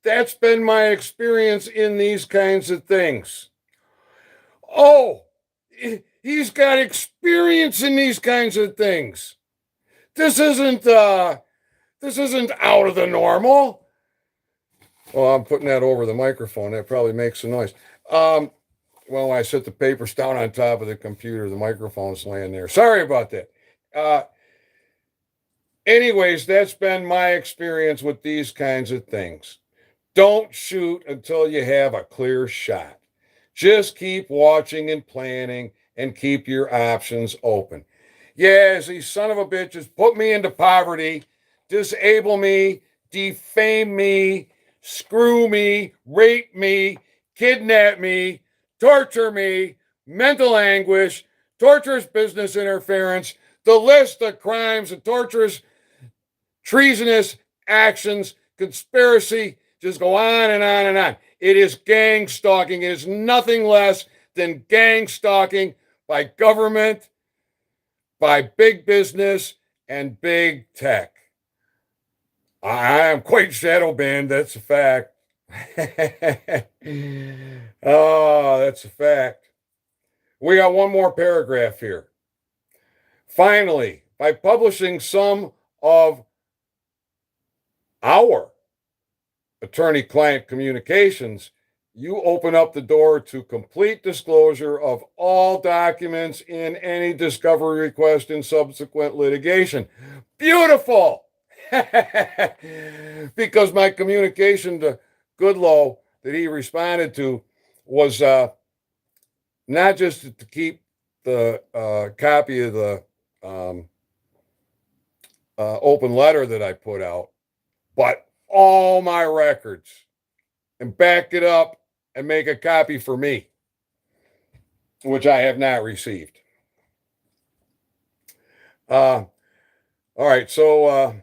that's been my experience in these kinds of things. Oh, he's got experience in these kinds of things. This isn't out of the normal. Well, I'm putting that over the microphone. That probably makes a noise. Well, when I set the papers down on top of the computer, the microphone's laying there. Sorry about that. Anyways, that's been my experience with these kinds of things. Don't shoot until you have a clear shot. Just keep watching and planning and keep your options open. Yes, these son of a bitches put me into poverty, disable me, defame me, screw me, rape me, kidnap me, torture me, mental anguish, torturous business interference, the list of crimes and torturous, treasonous actions, conspiracy, just go on and on and on. It is gang stalking. It is nothing less than gang stalking by government, by big business, and big tech. I am quite shadow banned. That's a fact. Oh, that's a fact. We got one more paragraph here. Finally, by publishing some of our attorney-client communications, you open up the door to complete disclosure of all documents in any discovery request in subsequent litigation. Beautiful! Because my communication to Goodlow that he responded to was not just to keep the copy of the open letter that I put out, but all my records, and back it up and make a copy for me, which I have not received. All right, so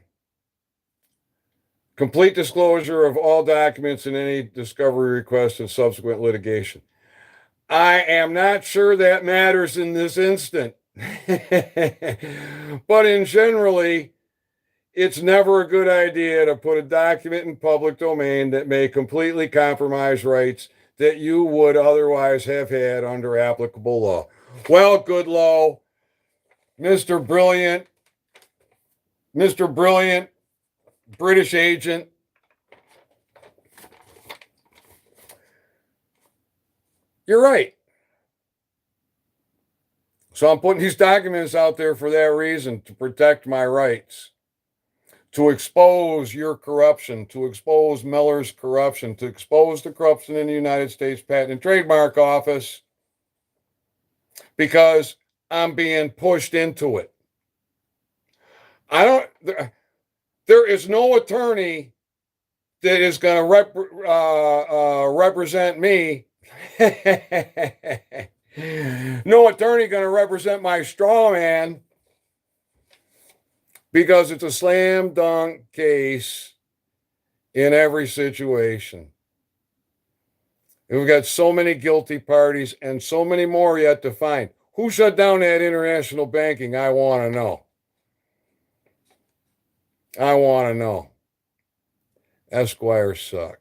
complete disclosure of all documents in any discovery request and subsequent litigation. I am not sure that matters in this instant, but in generally, it's never a good idea to put a document in public domain that may completely compromise rights that you would otherwise have had under applicable law. Well, Goodlow, Mr. Brilliant, British agent, you're right. So I'm putting these documents out there for that reason, to protect my rights, to expose your corruption, to expose Miller's corruption, to expose the corruption in the United States Patent and Trademark Office, because I'm being pushed into it. There is no attorney that is going to represent me. No attorney going to represent my straw man, because it's a slam dunk case in every situation. And we've got so many guilty parties and so many more yet to find. Who shut down that international banking? I want to know. I want to know. Esquires suck.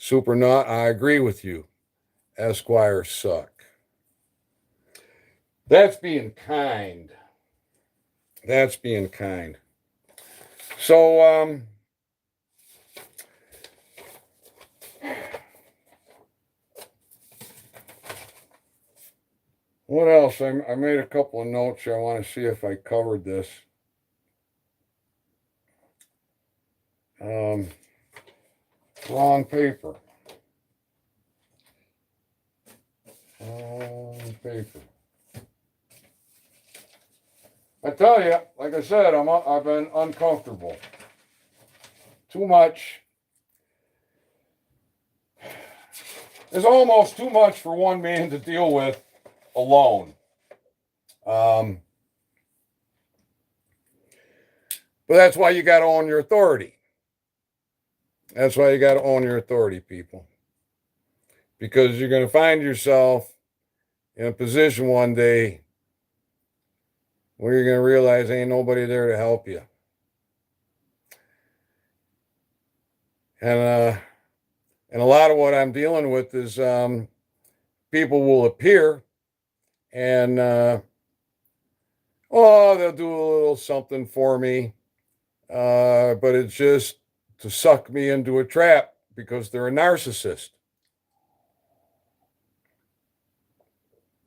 Supernaut, I agree with you. Esquires suck. That's being kind. That's being kind. So, what else? I made a couple of notes here. I want to see if I covered this. Wrong paper. Wrong paper. I tell you, like I said, I've been uncomfortable. Too much. is almost too much for one man to deal with alone. But that's why you got to own your authority. That's why you got to own your authority, people. Because you're going to find yourself in a position one day where you're going to realize ain't nobody there to help you. And a lot of what I'm dealing with is people will appear and, they'll do a little something for me. But it's just to suck me into a trap because they're a narcissist.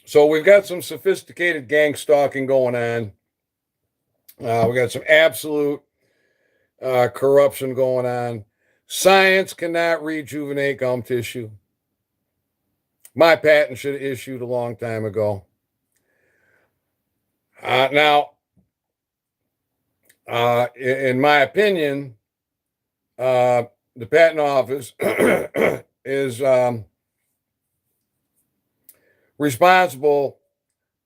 So we've got some sophisticated gang stalking going on. We got some absolute corruption going on. Science cannot rejuvenate gum tissue. My patent should have issued a long time ago. Now, in my opinion, the patent office is responsible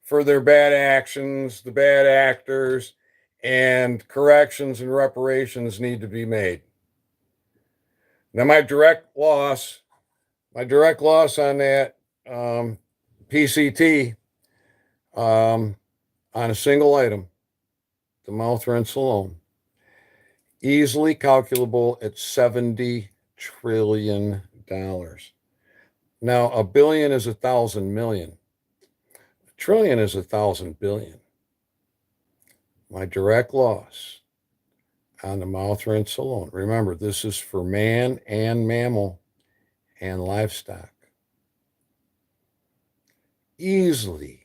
for their bad actions, the bad actors, and corrections and reparations need to be made. Now, my direct loss on that PCT on a single item, the mouth rinse alone, easily calculable at $70 trillion. Now, a billion is 1,000 million. A trillion is 1,000 billion. My direct loss on the mouth rinse alone. Remember, this is for man and mammal and livestock. Easily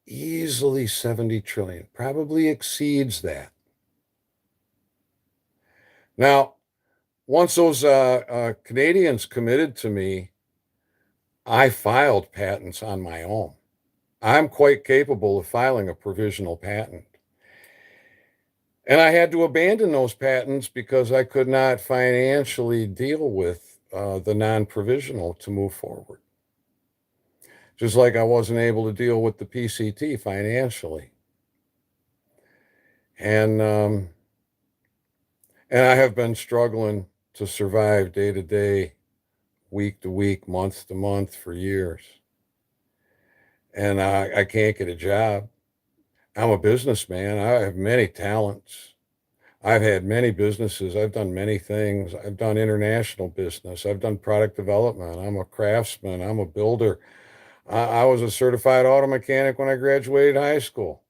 70 trillion, probably exceeds that. Now, once those Canadians committed to me, I filed patents on my own. I'm quite capable of filing a provisional patent. And I had to abandon those patents because I could not financially deal with the non-provisional to move forward. Just like I wasn't able to deal with the PCT financially. And I have been struggling to survive day to day, week to week, month to month for years. And I can't get a job. I'm a businessman. I have many talents. I've had many businesses. I've done many things. I've done international business. I've done product development. I'm a craftsman. I'm a builder. I was a certified auto mechanic when I graduated high school.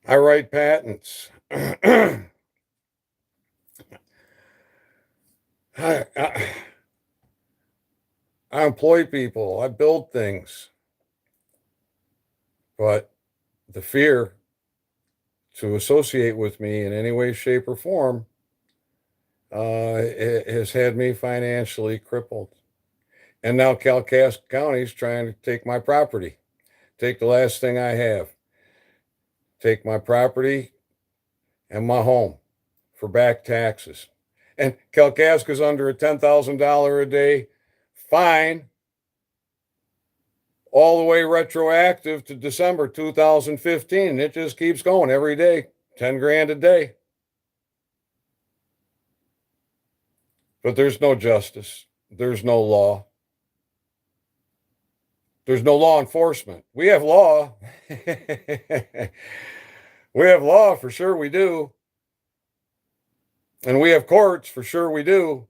I write patents. I employ people. I build things. But the fear to associate with me in any way, shape, or form it has had me financially crippled. And now Kalkaska County is trying to take my property, take the last thing I have, take my property and my home for back taxes. And Kalkaska's under a $10,000 a day fine, all the way retroactive to December 2015. It just keeps going every day, 10 grand a day. But there's no justice. There's no law. There's no law enforcement. We have law. We have law, for sure we do. And we have courts, for sure we do.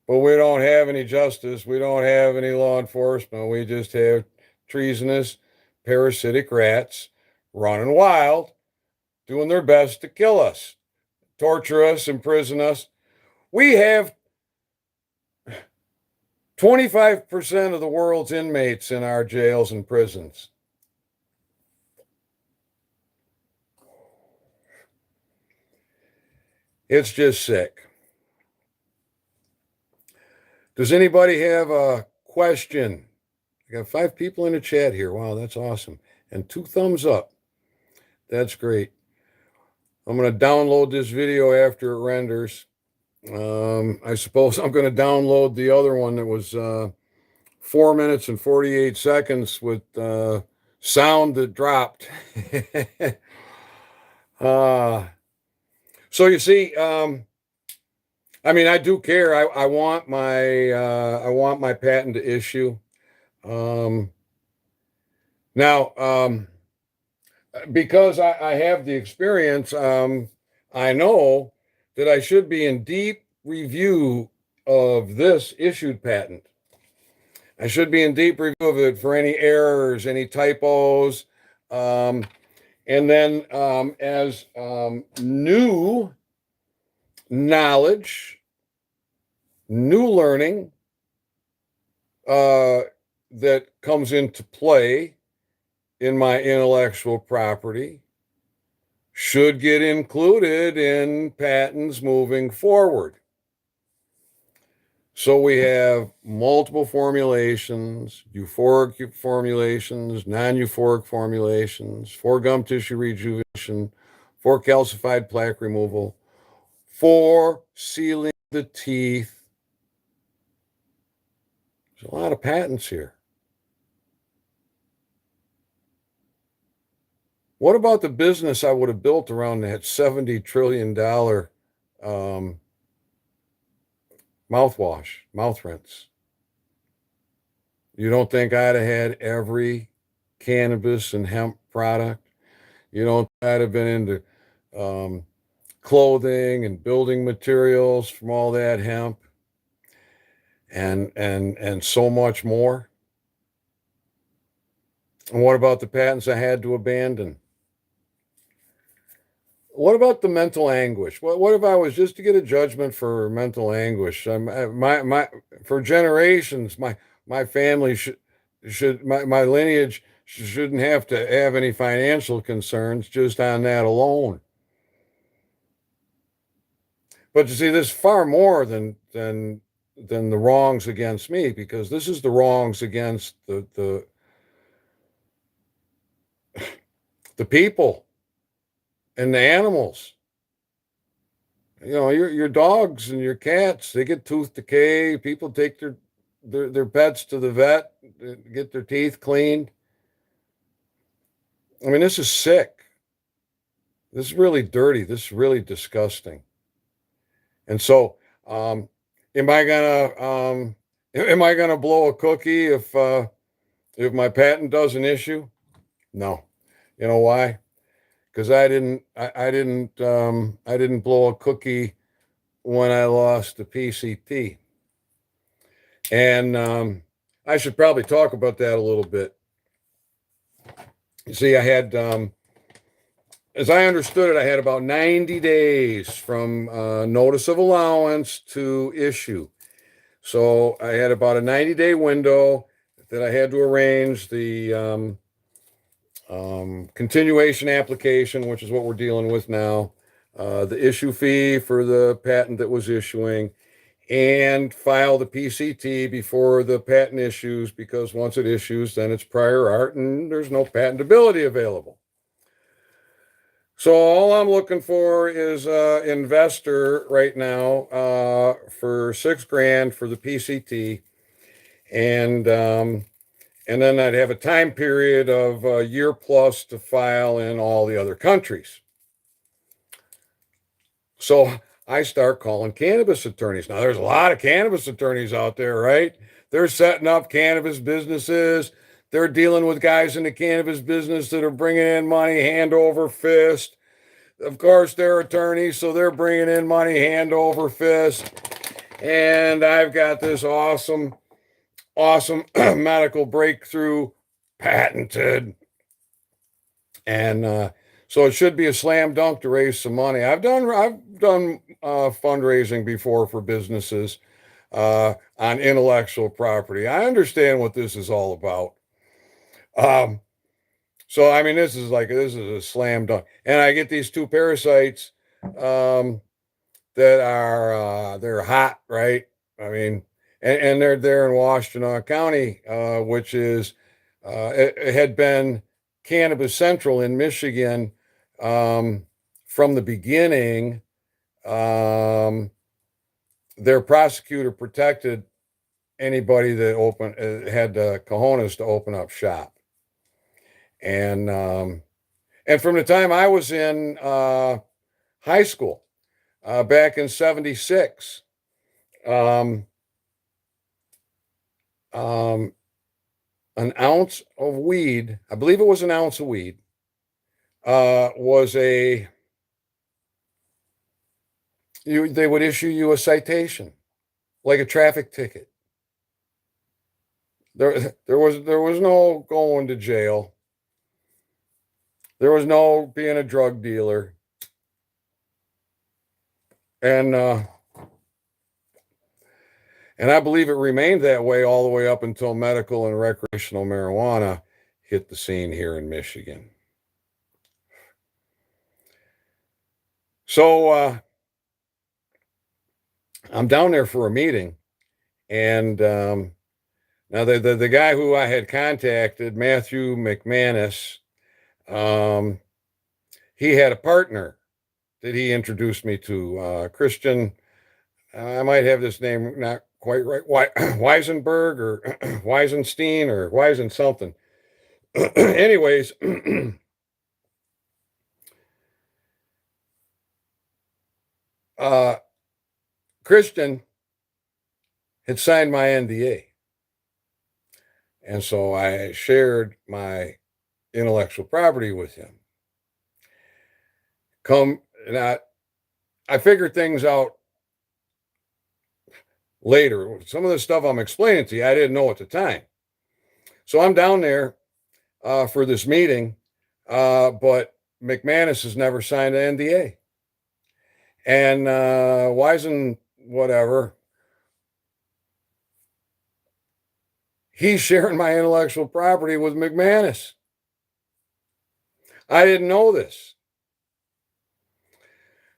But we don't have any justice. We don't have any law enforcement. We just have treasonous, parasitic rats running wild, doing their best to kill us, torture us, imprison us. We have 25% of the world's inmates in our jails and prisons. It's just sick. Does anybody have a question? I got 5 people in the chat here. Wow, that's awesome. And 2 thumbs up. That's great. I'm going to download this video after it renders. I suppose I'm going to download the other one that was 4 minutes and 48 seconds with sound that dropped. uh, so you see, I mean, I do care. I want my patent to issue. Um, now, because I have the experience, I know that I should be in deep review of this issued patent. I should be in deep review of it for any errors, any typos, um, and then as new knowledge, new learning uh, that comes into play in my intellectual property should get included in patents moving forward. So we have multiple formulations, euphoric formulations, non-euphoric formulations, for gum tissue rejuvenation, for calcified plaque removal, for sealing the teeth. There's a lot of patents here. What about the business I would have built around that $70 trillion mouthwash, mouth rinse? You don't think I'd have had every cannabis and hemp product? You don't think I'd have been into um, clothing and building materials from all that hemp and so much more? And what about the patents I had to abandon? What about the mental anguish? What if I was just to get a judgment for mental anguish? My for generations, my family should my lineage shouldn't have to have any financial concerns just on that alone. But you see, there's far more than the wrongs against me, because this is the wrongs against the people and the animals. You know, your dogs and your cats, they get tooth decay. People take their pets to the vet, get their teeth cleaned. I mean, this is sick. This is really dirty. This is really disgusting. And so, um, am I gonna blow a cookie if my patent doesn't issue? No. You know why? Because I didn't blow a cookie when I lost the PCT. And I should probably talk about that a little bit. You see, I had, as I understood it, I had about 90 days from notice of allowance to issue. So I had about a 90-day window that I had to arrange the continuation application, which is what we're dealing with now, the issue fee for the patent that was issuing, and file the PCT before the patent issues, because once it issues, then it's prior art and there's no patentability available. So all I'm looking for is an investor right now for $6,000 for the PCT, and then I'd have a time period of a year plus to file in all the other countries. So I start calling cannabis attorneys. Now, there's a lot of cannabis attorneys out there, right? They're setting up cannabis businesses. They're dealing with guys in the cannabis business that are bringing in money hand over fist. Of course, they're attorneys, so they're bringing in money hand over fist. And I've got this awesome medical breakthrough patented. And so it should be a slam dunk to raise some money. I've done fundraising before for businesses on intellectual property. I understand what this is all about. So I mean, this is a slam dunk. And I get these two parasites that are they're hot, right? I mean, and they're there in Washtenaw County, which is it had been Cannabis Central in Michigan from the beginning. their prosecutor protected anybody that had the cojones to open up shop. And from the time I was in high school, back in '76, um, um, an ounce of weed, I believe it was an ounce of weed, was they would issue you a citation, like a traffic ticket. There was no going to jail. There was no being a drug dealer. And I believe it remained that way all the way up until medical and recreational marijuana hit the scene here in Michigan. So I'm down there for a meeting, and now the guy who I had contacted, Matthew McManus, he had a partner that he introduced me to, Christian. I might have this name not quite right, Weisenberg or Weisenstein or Weisen something. Anyways, Christian had signed my NDA. And so I shared my intellectual property with him. I figured things out later. Some of the stuff I'm explaining to you, I didn't know at the time. So I'm down there for this meeting, but McManus has never signed an NDA. And Weisen, whatever, he's sharing my intellectual property with McManus. I didn't know this.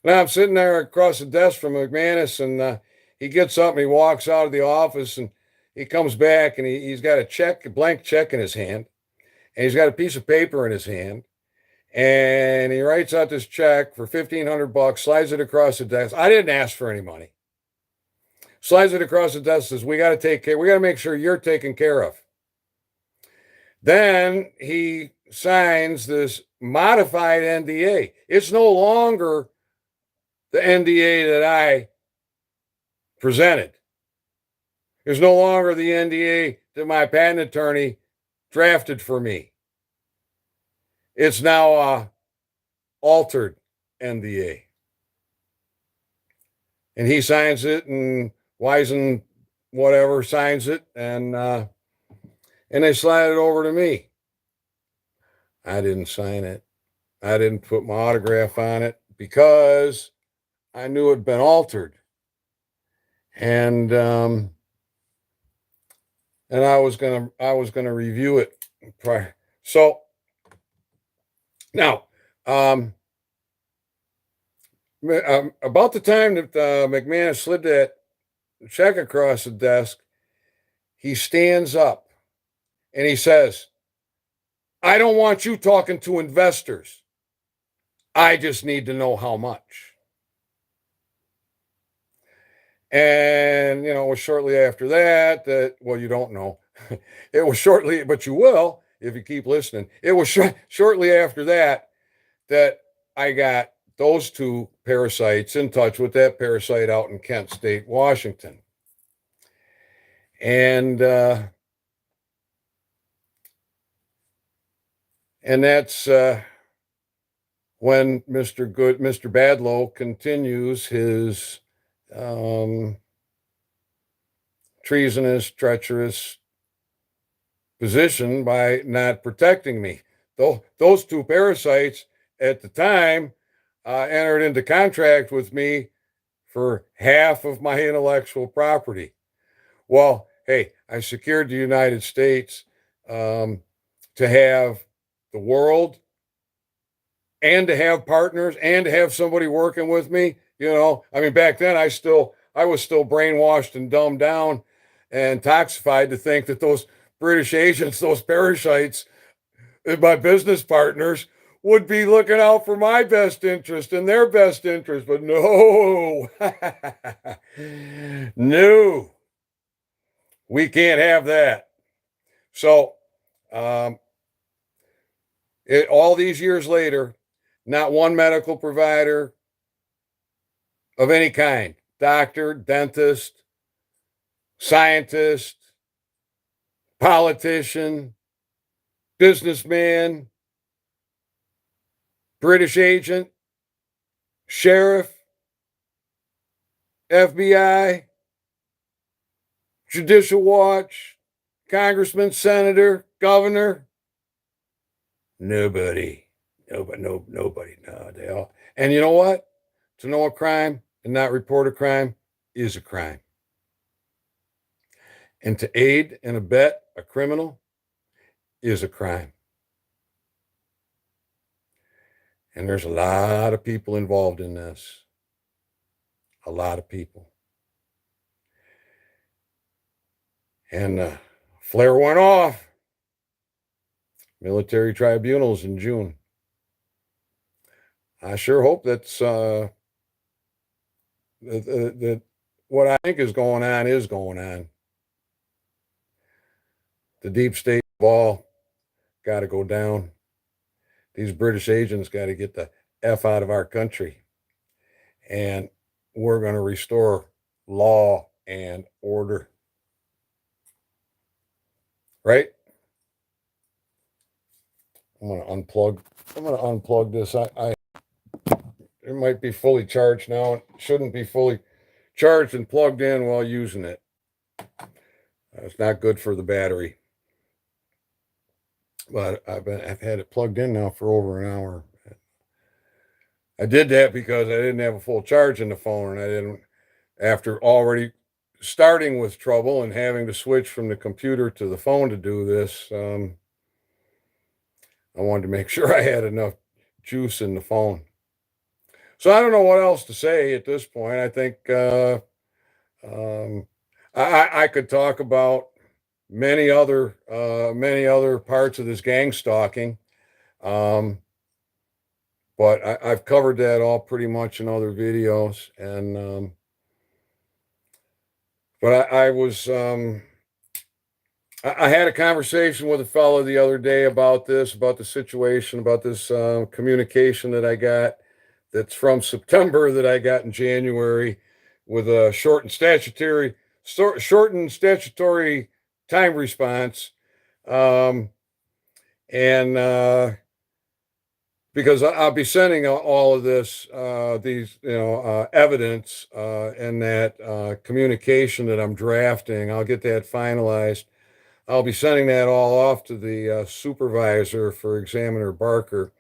Now I'm sitting there across the desk from McManus, and he gets up and he walks out of the office, and he comes back, and he's got a blank check in his hand, and he's got a piece of paper in his hand, and he writes out this check for $1,500, slides it across the desk. I didn't ask for any money. Slides it across the desk, says, we got to make sure you're taken care of. Then he signs this modified NDA. It's no longer the NDA that I presented. It's no longer the NDA that my patent attorney drafted for me. It's now a altered NDA. And he signs it, and Weisen, whatever, signs it, and they slide it over to me. I didn't sign it. I didn't put my autograph on it because I knew it had been altered. And I was gonna review it prior. So now, about the time that McManus slid that check across the desk, he stands up and he says, I don't want you talking to investors. I just need to know how much. And, it was shortly after that, well, you don't know. It was shortly, but you will if you keep listening. It was shortly after that I got those two parasites in touch with that parasite out in Kent State, Washington. And that's when Mr. Badlow continues his treasonous, treacherous position by not protecting me. Those two parasites at the time entered into contract with me for half of my intellectual property. Well, hey, I secured the United States to have the world and to have partners and to have somebody working with me. Back then I was still brainwashed and dumbed down and toxified to think that those British agents, those parasites, my business partners, would be looking out for my best interest and their best interest, but no, no, we can't have that. So, um, all these years later, not one medical provider of any kind, doctor, dentist, scientist, politician, businessman, British agent, sheriff, FBI, judicial watch, congressman, senator, governor. Nobody. Nobody. No, they all. And you know what? To know a crime and not report a crime is a crime. And to aid and abet a criminal is a crime. And there's a lot of people involved in this. A lot of people. And flare went off. Military tribunals in June. I sure hope that's that what I think is going on is going on. The deep state ball got to go down. These British agents got to get the F out of our country. And we're going to restore law and order. Right? I'm going to unplug this. It might be fully charged now. It shouldn't be fully charged and plugged in while using it. It's not good for the battery. But I've had it plugged in now for over an hour. I did that because I didn't have a full charge in the phone, and I didn't, after already starting with trouble and having to switch from the computer to the phone to do this, I wanted to make sure I had enough juice in the phone. So I don't know what else to say at this point. I think I could talk about many other parts of this gang stalking, but I've covered that all pretty much in other videos. And but I was I had a conversation with a fellow the other day about this, about the situation, about this communication that I got that's from September that I got in January with a shortened statutory time response. And because I'll be sending all of this, these, evidence and that communication that I'm drafting, I'll get that finalized. I'll be sending that all off to the supervisor for Examiner Barker,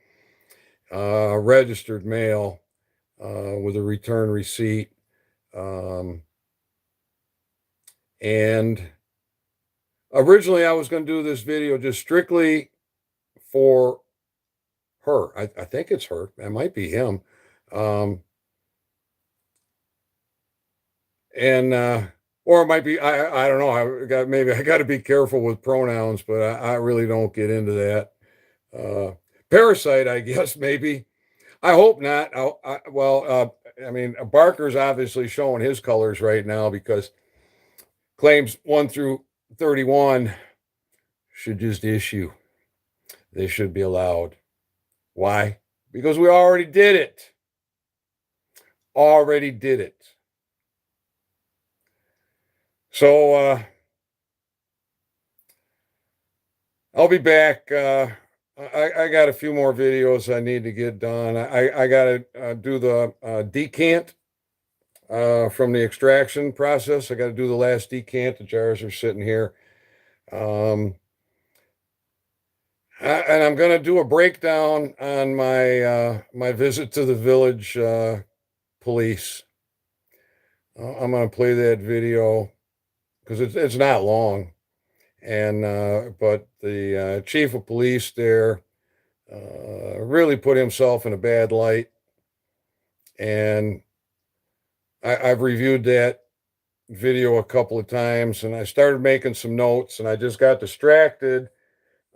registered mail with a return receipt. And originally I was going to do this video just strictly for her. I think it's her. It might be him. And or it might be, I don't know. I got to be careful with pronouns, but I really don't get into that. Parasite, I guess, maybe. I hope not. I mean, Barker's obviously showing his colors right now because claims 1 through 31 should just issue. They should be allowed. Why? Because we already did it. Already did it. So I'll be back. I got a few more videos I need to get done. I got to do the decant from the extraction process. I got to do the last decant. The jars are sitting here. And I'm going to do a breakdown on my my visit to the village police. I'm going to play that video because it's not long. And but the chief of police there really put himself in a bad light. And I've reviewed that video a couple of times, and I started making some notes, and I just got distracted.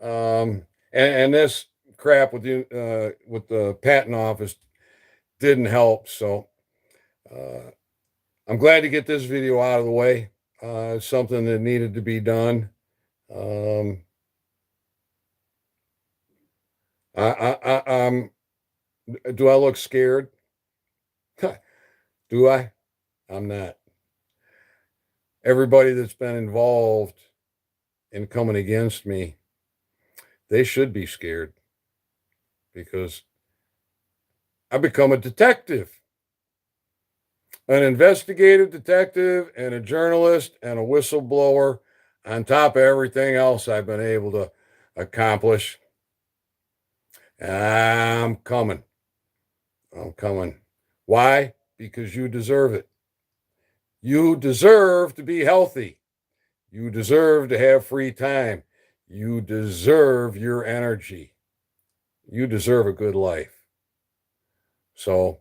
And this crap with the patent office didn't help. So I'm glad to get this video out of the way. It's something that needed to be done. I'm. Do I look scared? Do I? I'm not. Everybody that's been involved in coming against me, they should be scared because I become a detective, an investigative detective, and a journalist and a whistleblower on top of everything else I've been able to accomplish. I'm coming. I'm coming. Why? Because you deserve it. You deserve to be healthy. You deserve to have free time. You deserve your energy. You deserve a good life. So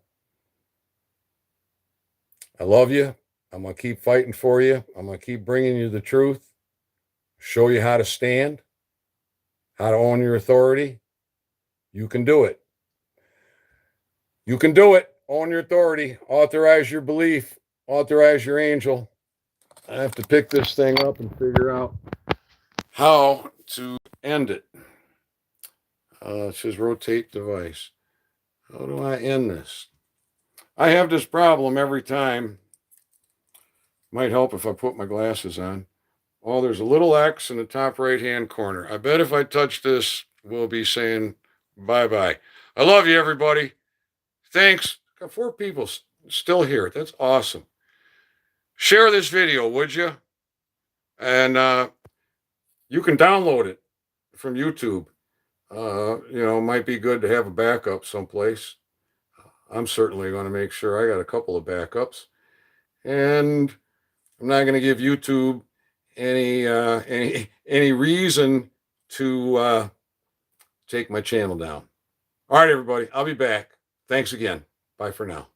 I love you. I'm going to keep fighting for you. I'm going to keep bringing you the truth, show you how to stand, how to own your authority. You can do it. You can do it. Own your authority. Authorize your belief. Authorize your angel. I have to pick this thing up and figure out how to end it. It says rotate device. How do I end this? I have this problem every time. Might help if I put my glasses on. Oh, there's a little X in the top right-hand corner. I bet if I touch this, we'll be saying bye-bye. I love you, everybody. Thanks. Got 4 people still here. That's awesome. Share this video, would you? And you can download it from YouTube. Might be good to have a backup someplace. I'm certainly going to make sure I got a couple of backups. And I'm not going to give YouTube any reason to take my channel down. All right, everybody. I'll be back. Thanks again. Bye for now.